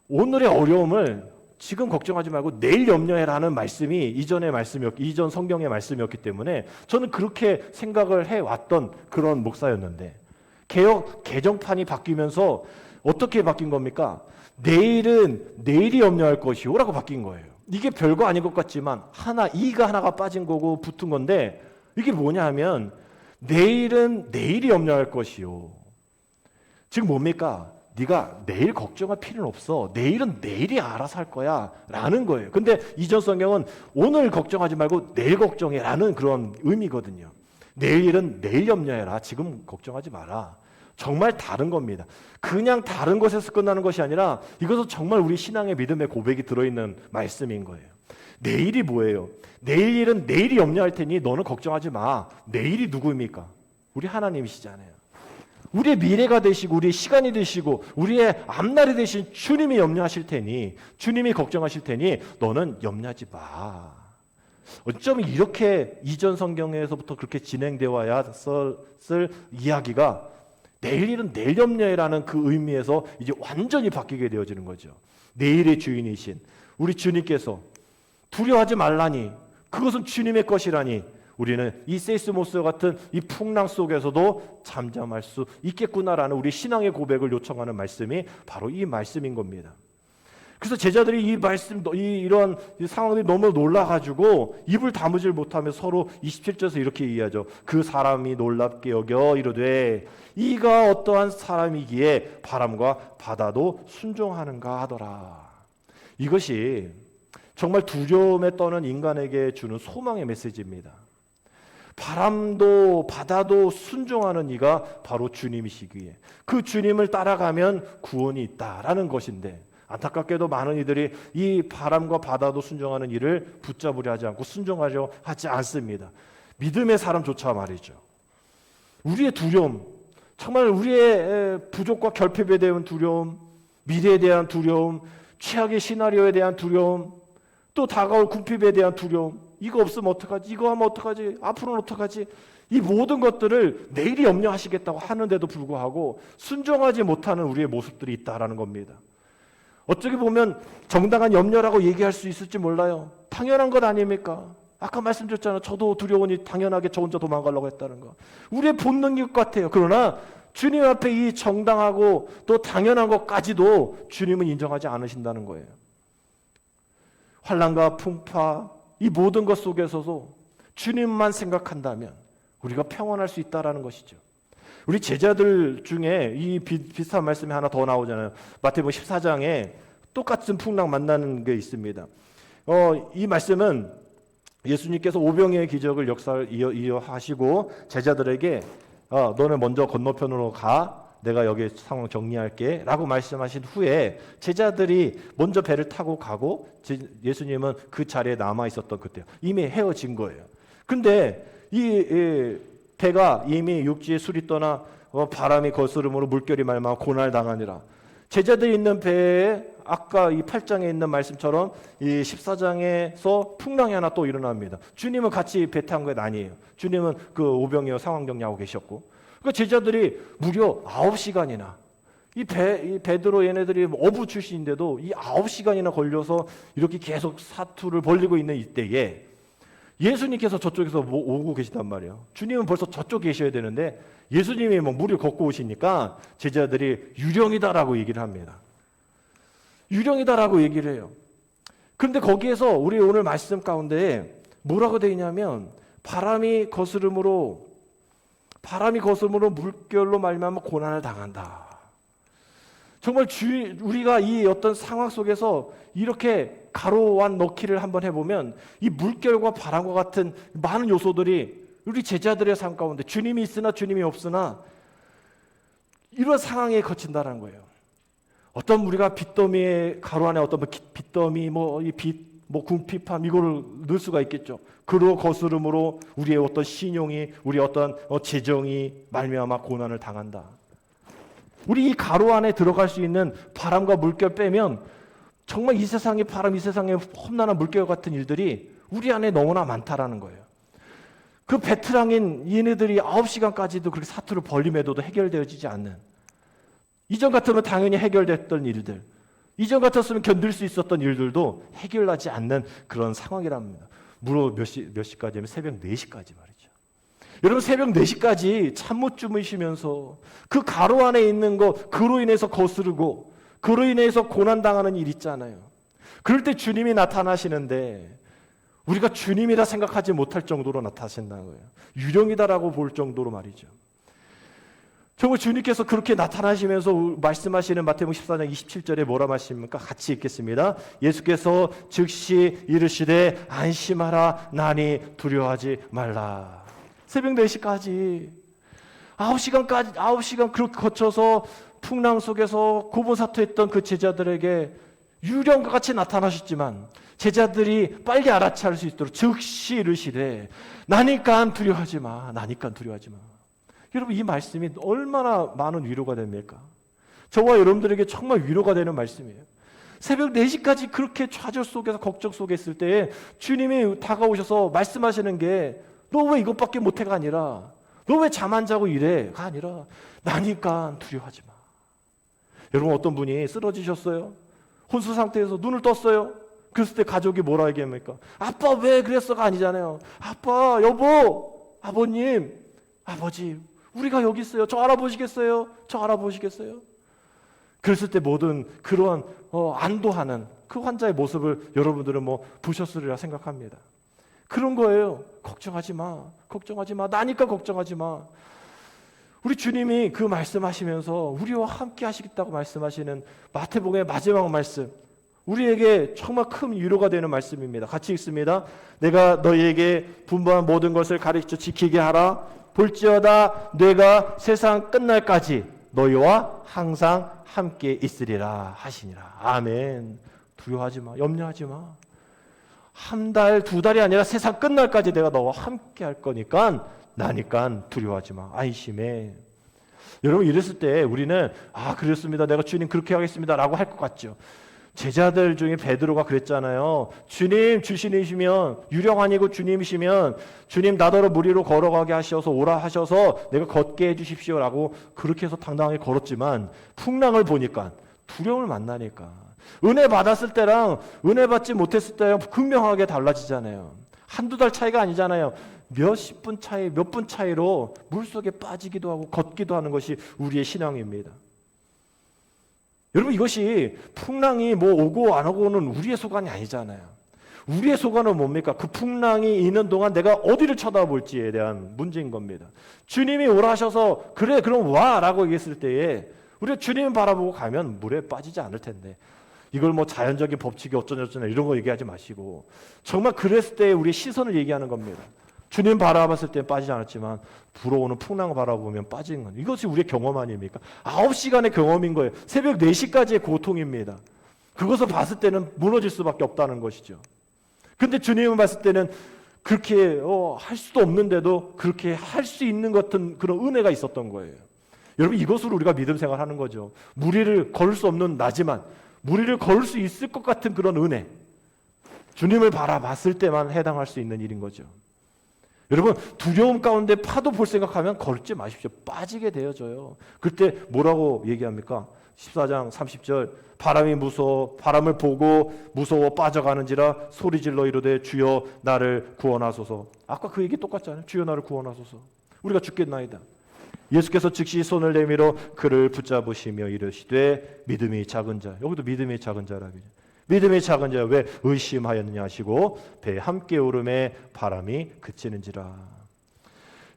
오늘의 어려움을 지금 걱정하지 말고 내일 염려해라는 말씀이 이전 성경의 말씀이었기 때문에 저는 그렇게 생각을 해왔던 그런 목사였는데, 개정판이 바뀌면서 어떻게 바뀐 겁니까? 내일은 내일이 염려할 것이오라고 바뀐 거예요. 이게 별거 아닌 것 같지만 이가 하나가 빠진 거고 붙은 건데, 이게 뭐냐 하면 내일은 내일이 염려할 것이오. 지금 뭡니까? 네가 내일 걱정할 필요는 없어. 내일은 내일이 알아서 할 거야 라는 거예요. 근데 이전 성경은 오늘 걱정하지 말고 내일 걱정해 라는 그런 의미거든요. 내일은 내일 염려해라. 지금 걱정하지 마라. 정말 다른 겁니다. 그냥 다른 것에서 끝나는 것이 아니라 이것은 정말 우리 신앙의 믿음의 고백이 들어있는 말씀인 거예요. 내일이 뭐예요? 내일 일은 내일이 염려할 테니 너는 걱정하지 마. 내일이 누구입니까? 우리 하나님이시잖아요. 우리의 미래가 되시고 우리의 시간이 되시고 우리의 앞날이 되신 주님이 염려하실 테니, 주님이 걱정하실 테니 너는 염려하지 마. 어쩌면 이렇게 이전 성경에서부터 그렇게 진행되어 와야 쓸 이야기가 내일 일은 내일 염려해라는 그 의미에서 이제 완전히 바뀌게 되어지는 거죠. 내일의 주인이신 우리 주님께서 두려워하지 말라니, 그것은 주님의 것이라니 우리는 이 세이스모스 같은 이 풍랑 속에서도 잠잠할 수 있겠구나라는 우리 신앙의 고백을 요청하는 말씀이 바로 이 말씀인 겁니다. 그래서 제자들이 이 말씀, 이런 상황들이 너무 놀라가지고 입을 다무질 못하며 서로 27절에서 이렇게 얘기하죠. 그 사람이 놀랍게 여겨 이르되 이가 어떠한 사람이기에 바람과 바다도 순종하는가 하더라. 이것이 정말 두려움에 떠는 인간에게 주는 소망의 메시지입니다. 바람도 바다도 순종하는 이가 바로 주님이시기에 그 주님을 따라가면 구원이 있다라는 것인데, 안타깝게도 많은 이들이 이 바람과 바다도 순종하는 이를 붙잡으려 하지 않고 순종하려 하지 않습니다. 믿음의 사람조차 말이죠. 우리의 두려움, 정말 우리의 부족과 결핍에 대한 두려움, 미래에 대한 두려움, 최악의 시나리오에 대한 두려움, 또 다가올 궁핍에 대한 두려움, 이거 없으면 어떡하지? 이거 하면 어떡하지? 앞으로는 어떡하지? 이 모든 것들을 내일이 염려하시겠다고 하는데도 불구하고 순종하지 못하는 우리의 모습들이 있다라는 겁니다. 어떻게 보면 정당한 염려라고 얘기할 수 있을지 몰라요. 당연한 것 아닙니까? 아까 말씀드렸잖아요. 저도 두려우니 당연하게 저 혼자 도망가려고 했다는 거. 우리의 본능일 것 같아요. 그러나 주님 앞에 이 정당하고 또 당연한 것까지도 주님은 인정하지 않으신다는 거예요. 환난과 풍파, 이 모든 것 속에서도 주님만 생각한다면 우리가 평안할 수 있다는 것이죠. 우리 제자들 중에 이 비슷한 말씀이 하나 더 나오잖아요. 마태복음 14장에 똑같은 풍랑 만나는 게 있습니다. 이 말씀은 예수님께서 오병이의 기적을 역사를 이어하시고 제자들에게 너네 먼저 건너편으로 가, 내가 여기 상황 정리할게 라고 말씀하신 후에 제자들이 먼저 배를 타고 가고 예수님은 그 자리에 남아 있었던 그때요. 이미 헤어진 거예요. 근데 이 배가 이미 육지에 술이 떠나 바람이 거스름으로 물결이 말미암아 고난당하니라. 제자들이 있는 배에 아까 이 8장에 있는 말씀처럼 이 14장에서 풍랑이 하나 또 일어납니다. 주님은 같이 배 탄 건 아니에요. 주님은 그 오병이어 상황 정리하고 계셨고, 그 제자들이 무려 9시간이나 이 베드로 얘네들이 어부 출신인데도 이 9시간이나 걸려서 이렇게 계속 사투를 벌리고 있는 이때에 예수님께서 저쪽에서 오고 계시단 말이에요. 주님은 벌써 저쪽에 계셔야 되는데 예수님이 물을 걷고 오시니까 제자들이 유령이다라고 얘기를 합니다. 유령이다라고 얘기를 해요. 그런데 거기에서 우리 오늘 말씀 가운데 뭐라고 되어 있냐면 바람이 거스름으로 물결로 말미암아 고난을 당한다. 정말 우리가 이 어떤 상황 속에서 이렇게 가로완 넣기를 한번 해보면 이 물결과 바람과 같은 많은 요소들이 우리 제자들의 삶 가운데 주님이 있으나 주님이 없으나 이런 상황에 거친다는 거예요. 어떤 우리가 빚더미의 가로 안에 어떤 빚더미 궁핍함 이거를 넣을 수가 있겠죠. 그로 거스름으로 우리의 어떤 신용이, 우리의 어떤 재정이 말미암아 고난을 당한다. 우리 이 가로 안에 들어갈 수 있는 바람과 물결 빼면 정말 이 세상의 바람, 이 세상의 험난한 물결 같은 일들이 우리 안에 너무나 많다라는 거예요. 그 베테랑인 얘네들이 9시간까지도 그렇게 사투를 벌림에도 해결되어지지 않는, 이전 같으면 당연히 해결됐던 일들, 이전 같았으면 견딜 수 있었던 일들도 해결하지 않는 그런 상황이랍니다. 무려 몇 시까지면 새벽 4시까지 말이죠. 여러분, 새벽 4시까지 잠 못 주무시면서 그 가로 안에 있는 거, 그로 인해서 거스르고 그로 인해서 고난당하는 일 있잖아요. 그럴 때 주님이 나타나시는데 우리가 주님이라 생각하지 못할 정도로 나타나신다는 거예요. 유령이다라고 볼 정도로 말이죠. 정말 주님께서 그렇게 나타나시면서 말씀하시는 마태복음 14장 27절에 뭐라 말씀입니까? 같이 읽겠습니다. 예수께서 즉시 이르시되 안심하라, 나니 두려워하지 말라. 새벽 4시까지 9시간 그렇게 거쳐서 풍랑 속에서 고보사투했던 그 제자들에게 유령과 같이 나타나셨지만 제자들이 빨리 알아차릴 수 있도록 즉시 이르시되 나니까 두려워하지 마. 나니까 두려워하지 마. 여러분, 이 말씀이 얼마나 많은 위로가 됩니까? 저와 여러분들에게 정말 위로가 되는 말씀이에요. 새벽 4시까지 그렇게 좌절 속에서 걱정 속에 있을 때에 주님이 다가오셔서 말씀하시는 게 너 왜 이것밖에 못해가 아니라 너 왜 잠 안 자고 이래가 아니라 나니까 두려워하지 마. 여러분, 어떤 분이 쓰러지셨어요. 혼수 상태에서 눈을 떴어요. 그랬을 때 가족이 뭐라 얘기합니까? 아빠 왜 그랬어가 아니잖아요. 아빠, 여보, 아버님, 아버지, 우리가 여기 있어요. 저 알아보시겠어요? 저 알아보시겠어요? 그랬을 때 모든 그러한 안도하는 그 환자의 모습을 여러분들은 보셨으리라 생각합니다. 그런 거예요. 걱정하지 마. 걱정하지 마. 나니까 걱정하지 마. 우리 주님이 그 말씀하시면서 우리와 함께 하시겠다고 말씀하시는 마태복음의 마지막 말씀, 우리에게 정말 큰 위로가 되는 말씀입니다. 같이 읽습니다. 내가 너희에게 분부한 모든 것을 가르쳐 지키게 하라. 볼지어다 내가 세상 끝날까지 너희와 항상 함께 있으리라 하시니라. 아멘. 두려워하지 마. 염려하지 마. 한 달, 두 달이 아니라 세상 끝날까지 내가 너와 함께 할 거니까 나니까 두려워하지 마. 안심해. 여러분 이랬을 때 우리는 그렇습니다. 내가 주님 그렇게 하겠습니다 라고 할 것 같죠. 제자들 중에 베드로가 그랬잖아요. 주님 주신이시면, 유령 아니고 주님이시면 주님 나더러 물 위로 걸어가게 하셔서 오라 하셔서 내가 걷게 해주십시오 라고 그렇게 해서 당당하게 걸었지만 풍랑을 보니까, 두려움을 만나니까, 은혜 받았을 때랑 은혜 받지 못했을 때랑 극명하게 달라지잖아요. 한두 달 차이가 아니잖아요. 몇십 분 차이, 몇 분 차이로 물속에 빠지기도 하고 걷기도 하는 것이 우리의 신앙입니다. 여러분 이것이 풍랑이 오고 안 오고는 우리의 소관이 아니잖아요. 우리의 소관은 뭡니까? 그 풍랑이 있는 동안 내가 어디를 쳐다볼지에 대한 문제인 겁니다. 주님이 오라 하셔서 그래 그럼 와 라고 얘기했을 때에 우리가 주님 바라보고 가면 물에 빠지지 않을 텐데, 이걸 자연적인 법칙이 어쩌냐 이런 거 얘기하지 마시고 정말 그랬을 때 우리의 시선을 얘기하는 겁니다. 주님 바라봤을 때 빠지지 않았지만 불어오는 풍랑을 바라보면 빠진 건, 이것이 우리의 경험 아닙니까? 9시간의 경험인 거예요. 새벽 4시까지의 고통입니다. 그것을 봤을 때는 무너질 수밖에 없다는 것이죠. 근데 주님을 봤을 때는 그렇게 할 수도 없는데도 그렇게 할 수 있는 같은 그런 은혜가 있었던 거예요. 여러분 이것으로 우리가 믿음 생활하는 거죠. 무리를 걸을 수 없는 나지만 무리를 걸을 수 있을 것 같은 그런 은혜, 주님을 바라봤을 때만 해당할 수 있는 일인 거죠. 여러분 두려움 가운데 파도 볼 생각하면 걸지 마십시오. 빠지게 되어져요. 그때 뭐라고 얘기합니까? 14장 30절, 바람이 무서워 바람을 보고 무서워 빠져가는지라 소리질러 이르되 주여 나를 구원하소서. 아까 그 얘기 똑같잖아요. 주여 나를 구원하소서. 우리가 죽겠나이다. 예수께서 즉시 손을 내밀어 그를 붙잡으시며 이르시되 믿음이 작은 자, 여기도 믿음이 작은 자라 그러죠. 믿음이 작은 자여 왜 의심하였느냐 하시고 배 함께 오름에 바람이 그치는지라.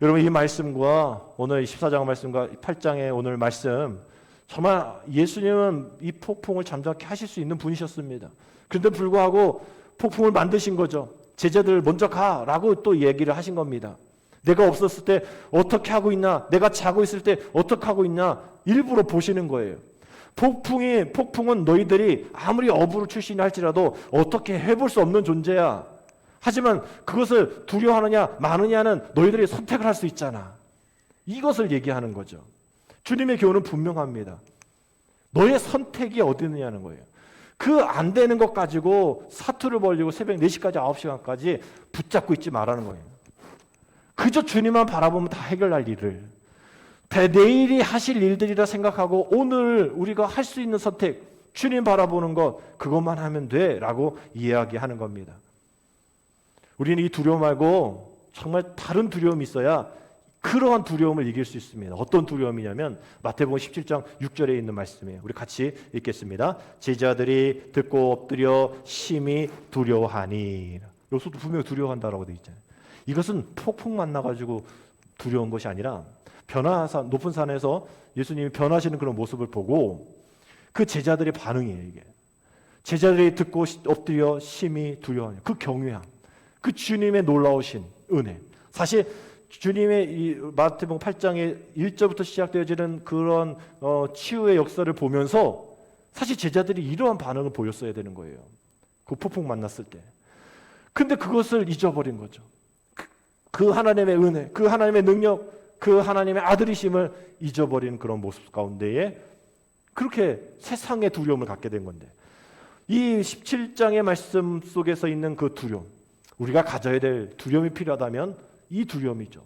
여러분 이 말씀과 오늘 14장 말씀과 8장의 오늘 말씀, 정말 예수님은 이 폭풍을 잠잠케 하실 수 있는 분이셨습니다. 그런데 불구하고 폭풍을 만드신 거죠. 제자들 먼저 가라고 또 얘기를 하신 겁니다. 내가 없었을 때 어떻게 하고 있나, 내가 자고 있을 때 어떻게 하고 있나 일부러 보시는 거예요. 폭풍은 너희들이 아무리 어부로 출신이 할지라도 어떻게 해볼 수 없는 존재야. 하지만 그것을 두려워하느냐 마느냐는 너희들이 선택을 할 수 있잖아. 이것을 얘기하는 거죠. 주님의 교훈은 분명합니다. 너의 선택이 어디 있느냐는 거예요. 그 안 되는 것 가지고 사투를 벌이고 새벽 4시까지 9시간까지 붙잡고 있지 말라는 거예요. 그저 주님만 바라보면 다 해결할 일을, 내일이 하실 일들이라 생각하고 오늘 우리가 할 수 있는 선택, 주님 바라보는 것, 그것만 하면 돼 라고 이야기하는 겁니다. 우리는 이 두려움 말고 정말 다른 두려움이 있어야 그러한 두려움을 이길 수 있습니다. 어떤 두려움이냐면 마태복음 17장 6절에 있는 말씀이에요. 우리 같이 읽겠습니다. 제자들이 듣고 엎드려 심히 두려워하니, 여기서도 분명히 두려워한다라고 되어 있잖아요. 이것은 폭풍 만나가지고 두려운 것이 아니라 변화산, 높은 산에서 예수님이 변하시는 그런 모습을 보고 그 제자들의 반응이에요. 이게 제자들이 듣고 엎드려 심히 두려워하니, 그 경외함, 그 주님의 놀라우신 은혜. 사실 주님의 이 마태복음 8장의 1절부터 시작되어지는 그런 치유의 역사를 보면서 사실 제자들이 이러한 반응을 보였어야 되는 거예요. 그 폭풍 만났을 때. 근데 그것을 잊어버린 거죠. 그 하나님의 은혜, 그 하나님의 능력, 그 하나님의 아들이심을 잊어버린 그런 모습 가운데에 그렇게 세상의 두려움을 갖게 된 건데, 이 17장의 말씀 속에서 있는 그 두려움, 우리가 가져야 될 두려움이 필요하다면 이 두려움이죠.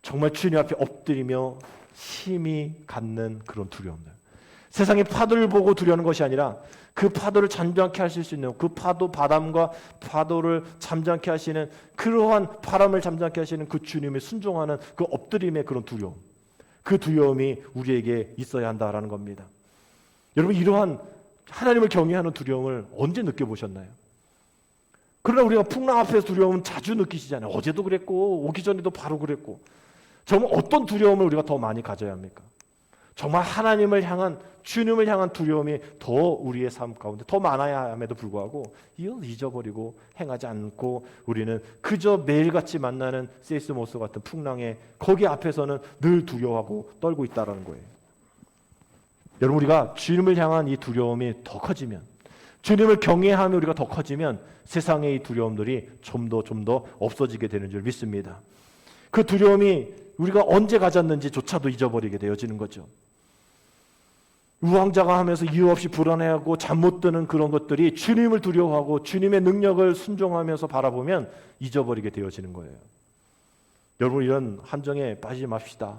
정말 주님 앞에 엎드리며 심히 갖는 그런 두려움들. 세상의 파도를 보고 두려는 것이 아니라 그 파도를 잠잠케 하실 수 있는, 그 파도, 바람과 파도를 잠잠케 하시는, 그러한 바람을 잠잠케 하시는 그 주님의 순종하는 그 엎드림의 그런 두려움, 그 두려움이 우리에게 있어야 한다라는 겁니다. 여러분, 이러한 하나님을 경외하는 두려움을 언제 느껴보셨나요? 그러나 우리가 풍랑 앞에서 두려움은 자주 느끼시잖아요. 어제도 그랬고 오기 전에도 바로 그랬고. 정말 어떤 두려움을 우리가 더 많이 가져야 합니까? 정말 하나님을 향한, 주님을 향한 두려움이 더 우리의 삶 가운데 더 많아야 함에도 불구하고 이걸 잊어버리고 행하지 않고 우리는 그저 매일같이 만나는 세이스모스 같은 풍랑에 거기 앞에서는 늘 두려워하고 떨고 있다는 거예요. 여러분, 우리가 주님을 향한 이 두려움이 더 커지면, 주님을 경외하며 우리가 더 커지면 세상의 이 두려움들이 좀 더 없어지게 되는 줄 믿습니다. 그 두려움이 우리가 언제 가졌는지조차도 잊어버리게 되어지는 거죠. 우왕좌왕 하면서 이유 없이 불안해하고 잠 못 드는 그런 것들이 주님을 두려워하고 주님의 능력을 순종하면서 바라보면 잊어버리게 되어지는 거예요. 여러분, 이런 함정에 빠지지 맙시다.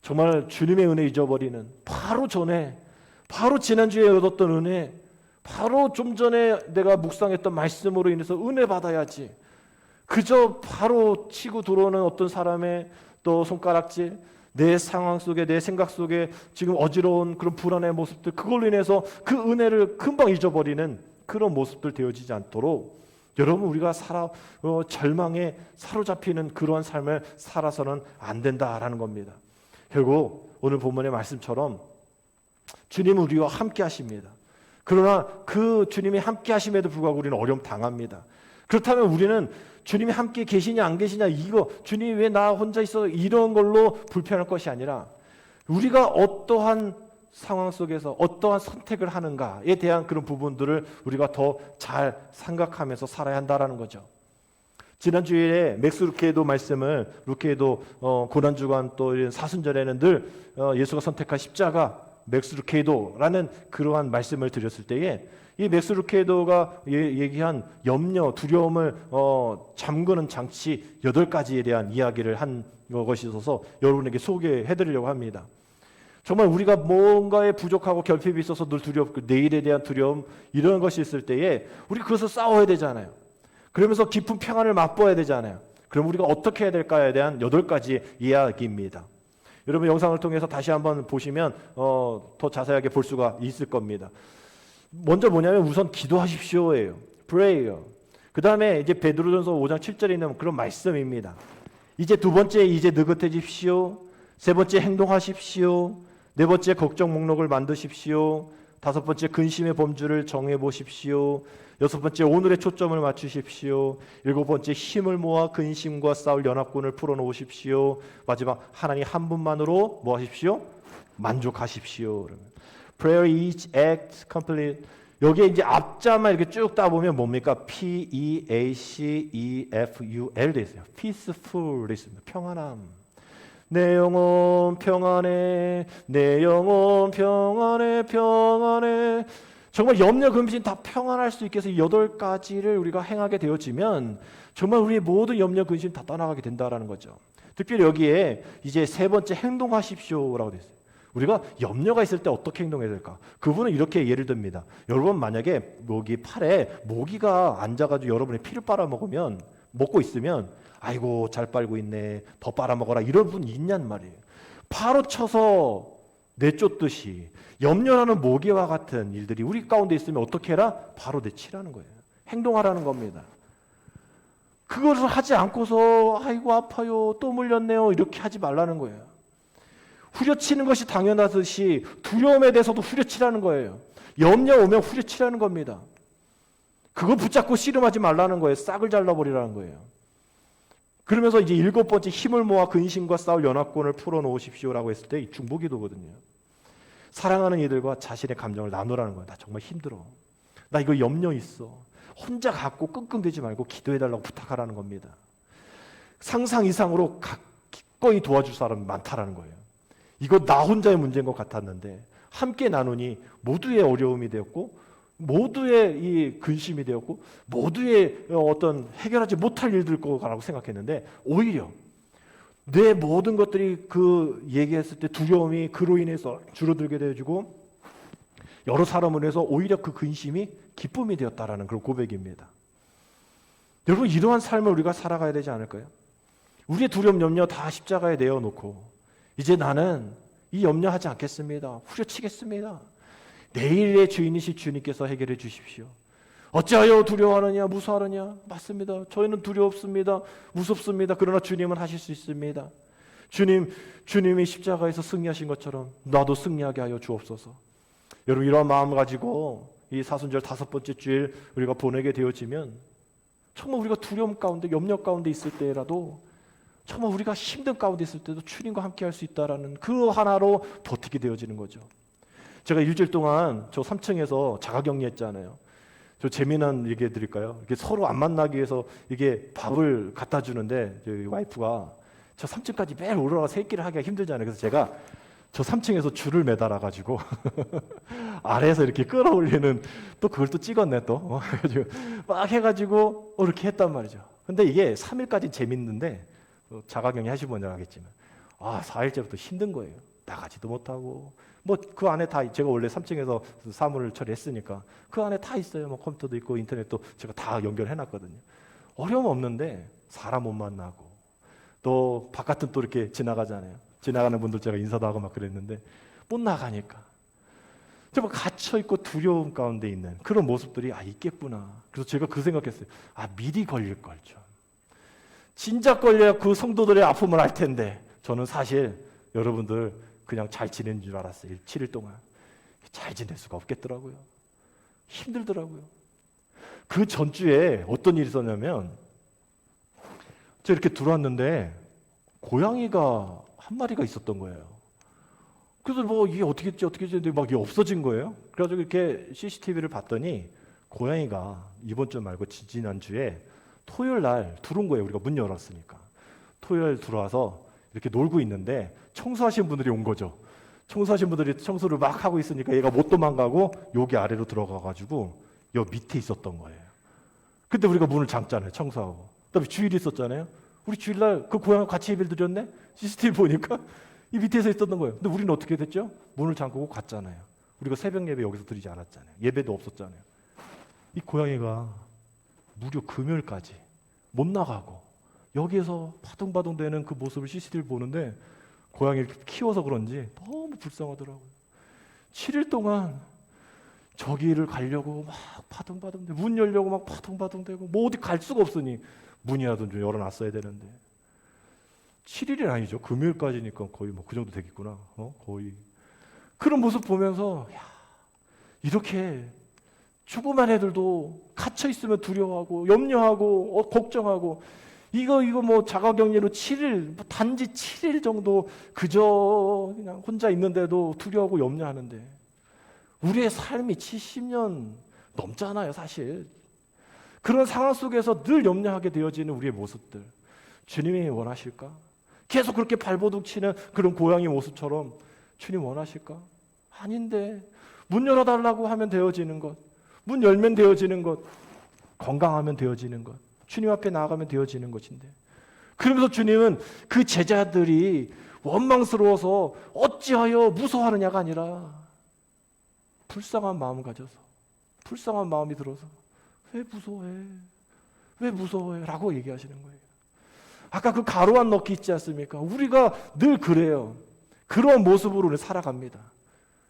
정말 주님의 은혜 잊어버리는, 바로 전에, 바로 지난주에 얻었던 은혜, 바로 좀 전에 내가 묵상했던 말씀으로 인해서 은혜 받아야지, 그저 바로 치고 들어오는 어떤 사람의 또 손가락질, 내 상황 속에, 내 생각 속에 지금 어지러운 그런 불안의 모습들, 그걸로 인해서 그 은혜를 금방 잊어버리는 그런 모습들 되어지지 않도록 여러분, 우리가 절망에 사로잡히는 그러한 삶을 살아서는 안 된다라는 겁니다. 결국 오늘 본문의 말씀처럼 주님은 우리와 함께 하십니다. 그러나 그 주님이 함께 하심에도 불구하고 우리는 어려움 당합니다. 그렇다면 우리는 주님이 함께 계시냐 안 계시냐, 이거 주님이 왜 나 혼자 있어, 이런 걸로 불편할 것이 아니라 우리가 어떠한 상황 속에서 어떠한 선택을 하는가에 대한 그런 부분들을 우리가 더 잘 생각하면서 살아야 한다라는 거죠. 지난주에 맥스 루케도 말씀을, 루케도 고난주간 또 이런 사순절에는 늘 예수가 선택한 십자가, 맥스 루케도라는 그러한 말씀을 드렸을 때에 이 맥스 루케도가 얘기한 염려, 두려움을 잠그는 장치 8가지에 대한 이야기를 한 것이 있어서 여러분에게 소개해드리려고 합니다. 정말 우리가 뭔가에 부족하고 결핍이 있어서 늘 두렵고 내일에 대한 두려움, 이런 것이 있을 때에 우리 그것을 싸워야 되잖아요. 그러면서 깊은 평안을 맛보아야 되잖아요. 그럼 우리가 어떻게 해야 될까에 대한 8가지 이야기입니다. 여러분, 영상을 통해서 다시 한번 보시면 더 자세하게 볼 수가 있을 겁니다. 먼저 뭐냐면 우선 기도하십시오예요. prayer. 그 다음에 이제 베드로전서 5장 7절에 있는 그런 말씀입니다. 이제 두 번째, 이제 느긋해집시오. 세 번째, 행동하십시오. 네 번째, 걱정 목록을 만드십시오. 다섯 번째, 근심의 범주를 정해 보십시오. 여섯 번째, 오늘의 초점을 맞추십시오. 일곱 번째, 힘을 모아 근심과 싸울 연합군을 풀어놓으십시오. 마지막, 하나님 한 분만으로 뭐 하십시오? 만족하십시오. Prayer each act complete. 여기에 이제 앞자만 이렇게 쭉 따보면 뭡니까? P-E-A-C-E-F-U-L 돼 있어요. Peaceful 있습니다. 평안함. 내 영혼 평안해, 내 영혼 평안해, 평안해. 정말 염려, 근심 다 평안할 수 있게 해서 8가지를 우리가 행하게 되어지면 정말 우리의 모든 염려, 근심 다 떠나가게 된다라는 거죠. 특별히 여기에 이제 세 번째, 행동하십시오라고 되어 있어요. 우리가 염려가 있을 때 어떻게 행동해야 될까? 그분은 이렇게 예를 듭니다. 여러분, 만약에 팔에 모기가 앉아가지고 여러분의 피를 빨아먹으면, 먹고 있으면 아이고 잘 빨고 있네, 더 빨아먹어라, 이런 분 있냔 말이에요. 바로 쳐서 내쫓듯이 염려라는 모기와 같은 일들이 우리 가운데 있으면 어떻게 해라? 바로 내치라는 거예요. 행동하라는 겁니다. 그것을 하지 않고서 아이고 아파요, 또 물렸네요, 이렇게 하지 말라는 거예요. 후려치는 것이 당연하듯이 두려움에 대해서도 후려치라는 거예요. 염려 오면 후려치라는 겁니다. 그거 붙잡고 씨름하지 말라는 거예요. 싹을 잘라버리라는 거예요. 그러면서 이제 7번째, 힘을 모아 근심과 싸울 연합군을 풀어놓으십시오라고 했을 때 이 중보기도거든요. 사랑하는 이들과 자신의 감정을 나누라는 거예요. 나 정말 힘들어, 나 이거 염려 있어, 혼자 갖고 끙끙대지 말고 기도해달라고 부탁하라는 겁니다. 상상 이상으로 기꺼이 도와줄 사람이 많다라는 거예요. 이거 나 혼자의 문제인 것 같았는데 함께 나누니 모두의 어려움이 되었고, 모두의 이 근심이 되었고, 모두의 어떤 해결하지 못할 일들 거라고 생각했는데 오히려 내 모든 것들이 그 얘기했을 때 두려움이 그로 인해서 줄어들게 되어지고 여러 사람을 위해서 오히려 그 근심이 기쁨이 되었다라는 그런 고백입니다. 여러분, 이러한 삶을 우리가 살아가야 되지 않을까요? 우리의 두려움, 염려 다 십자가에 내어놓고 이제 나는 이 염려하지 않겠습니다. 후려치겠습니다. 내일의 주인이신 주님께서 해결해 주십시오. 어찌하여 두려워하느냐, 무서워하느냐? 맞습니다. 저희는 두렵습니다. 무섭습니다. 그러나 주님은 하실 수 있습니다. 주님이 십자가에서 승리하신 것처럼 나도 승리하게 하여 주옵소서. 여러분, 이러한 마음을 가지고 이 사순절 5번째 주일 우리가 보내게 되어지면 정말 우리가 두려움 가운데, 염려 가운데 있을 때라도, 정말 우리가 힘든 가운데 있을 때도 주님과 함께 할 수 있다라는 그 하나로 버티게 되어지는 거죠. 제가 일주일 동안 저 3층에서 자가격리했잖아요. 저 재미난 얘기 해드릴까요? 이게 서로 안 만나기 위해서 이게 밥을 갖다 주는데 저희 와이프가 저 3층까지 매일 올라가 새끼를 하기가 힘들잖아요. 그래서 제가 저 3층에서 줄을 매달아 가지고 아래에서 이렇게 끌어올리는, 또 그걸 또 찍었네 또. 막 해가지고 이렇게 했단 말이죠. 근데 이게 3일까지 재밌는데 자가격리 하시는 분은 알겠지만 4일째부터 힘든 거예요. 나가지도 못하고 뭐 그 안에 다, 제가 원래 3층에서 사물을 처리했으니까 그 안에 다 있어요. 뭐 컴퓨터도 있고 인터넷도 제가 다 연결해 놨거든요. 어려움 없는데 사람 못 만나고, 또 바깥은 또 이렇게 지나가잖아요. 지나가는 분들 제가 인사도 하고 막 그랬는데 못 나가니까 정말 갇혀 있고 두려움 가운데 있는 그런 모습들이 있겠구나. 그래서 제가 그 생각했어요. 미리 걸릴 걸 좀. 진작 걸려야 그 성도들의 아픔을 알 텐데, 저는 사실 여러분들 그냥 잘 지낸 줄 알았어요. 7일 동안 잘 지낼 수가 없겠더라고요. 힘들더라고요. 그 전주에 어떤 일이 있었냐면, 제가 이렇게 들어왔는데 고양이가 한 마리가 있었던 거예요. 그래서 뭐 이게 어떻게 했는데 막 이게 없어진 거예요. 그래가지고 이렇게 CCTV를 봤더니 고양이가 이번 주 말고 지난주에 토요일 날 들어온 거예요. 우리가 문 열었으니까. 토요일 들어와서 이렇게 놀고 있는데 청소하신 분들이 온 거죠. 청소하신 분들이 청소를 막 하고 있으니까 얘가 못 도망가고 여기 아래로 들어가가지고 여기 밑에 있었던 거예요. 근데 우리가 문을 잠잖아요. 청소하고. 그다음에 주일이 있었잖아요. 우리 주일날 그 고양이 같이 예배를 드렸네? CCTV 보니까 이 밑에서 있었던 거예요. 근데 우리는 어떻게 됐죠? 문을 잠그고 갔잖아요. 우리가 새벽 예배 여기서 드리지 않았잖아요. 예배도 없었잖아요. 이 고양이가 무려 금요일까지 못 나가고 여기에서 바둥바둥 되는 그 모습을 CCTV를 보는데, 고양이를 키워서 그런지 너무 불쌍하더라고요. 7일 동안 저기를 가려고 막 바둥바둥 되고, 문 열려고 막 바둥바둥 되고, 뭐 어디 갈 수가 없으니 문이라도 좀 열어놨어야 되는데, 7일이 아니죠. 금요일까지니까 거의 뭐 그 정도 되겠구나. 거의. 그런 모습 보면서 이렇게 조그만 애들도 갇혀 있으면 두려워하고 염려하고 걱정하고, 이거 뭐 자가격리로 7일, 뭐 단지 7일 정도 그저 그냥 혼자 있는데도 두려워하고 염려하는데, 우리의 삶이 70년 넘잖아요, 사실. 그런 상황 속에서 늘 염려하게 되어지는 우리의 모습들, 주님이 원하실까? 계속 그렇게 발버둥 치는 그런 고양이 모습처럼 주님 원하실까? 아닌데, 문 열어달라고 하면 되어지는 것, 문 열면 되어지는 것, 건강하면 되어지는 것, 주님 앞에 나아가면 되어지는 것인데, 그러면서 주님은 그 제자들이 원망스러워서 어찌하여 무서워하느냐가 아니라 불쌍한 마음을 가져서, 불쌍한 마음이 들어서 왜 무서워해? 왜 무서워해? 라고 얘기하시는 거예요. 아까 그 가로안 넣기 있지 않습니까? 우리가 늘 그래요. 그런 모습으로 우리 살아갑니다.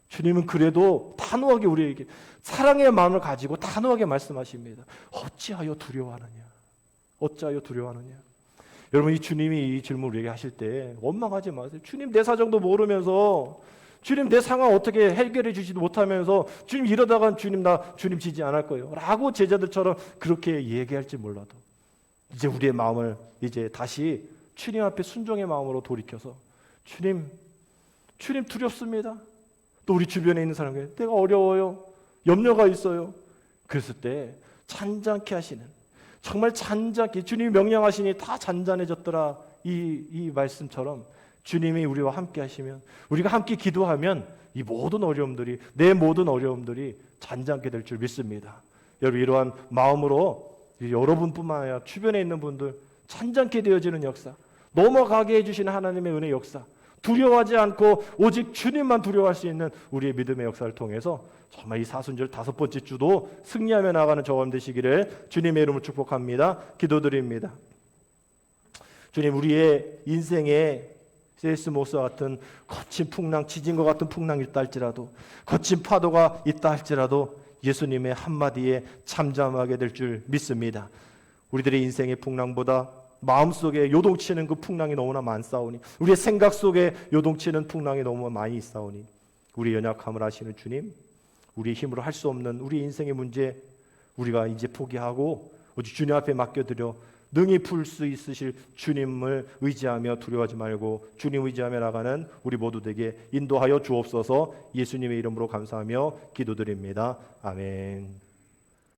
주님은 그래도 단호하게 우리에게 사랑의 마음을 가지고 단호하게 말씀하십니다. 어찌하여 두려워하느냐? 어찌하여 두려워하느냐? 여러분, 이 주님이 이 질문을 우리에게 하실 때 원망하지 마세요. 주님 내 사정도 모르면서, 주님 내 상황 어떻게 해결해 주지도 못하면서 주님 이러다간 주님 지지 않을 거예요 라고 제자들처럼 그렇게 얘기할지 몰라도, 이제 우리의 마음을 이제 다시 주님 앞에 순종의 마음으로 돌이켜서, 주님 두렵습니다. 또 우리 주변에 있는 사람에게 내가 어려워요, 염려가 있어요. 그랬을 때 잔잔케 하시는, 정말 잔잔케, 주님이 명령하시니 다 잔잔해졌더라, 이 말씀처럼 주님이 우리와 함께 하시면, 우리가 함께 기도하면 이 모든 어려움들이, 내 모든 어려움들이 잔잔케 될 줄 믿습니다. 여러분, 이러한 마음으로 여러분뿐만 아니라 주변에 있는 분들 잔잔케 되어지는 역사, 넘어가게 해주시는 하나님의 은혜 역사, 두려워하지 않고 오직 주님만 두려워할 수 있는 우리의 믿음의 역사를 통해서 정말 이 사순절 5번째 주도 승리하며 나가는 저와 되시기를 주님의 이름으로 축복합니다. 기도드립니다. 주님, 우리의 인생에 세스모스와 같은 거친 풍랑, 지진과 같은 풍랑이 있다 할지라도, 거친 파도가 있다 할지라도 예수님의 한마디에 잠잠하게 될 줄 믿습니다. 우리들의 인생의 풍랑보다 마음속에 요동치는 그 풍랑이 너무나 많사오니, 우리의 생각 속에 요동치는 풍랑이 너무 많이 있사오니, 우리 연약함을 아시는 주님, 우리의 힘으로 할 수 없는 우리 인생의 문제 우리가 이제 포기하고 오직 주님 앞에 맡겨드려 능히 풀 수 있으실 주님을 의지하며 두려워하지 말고 주님 의지하며 나가는 우리 모두 되게 인도하여 주옵소서. 예수님의 이름으로 감사하며 기도드립니다. 아멘.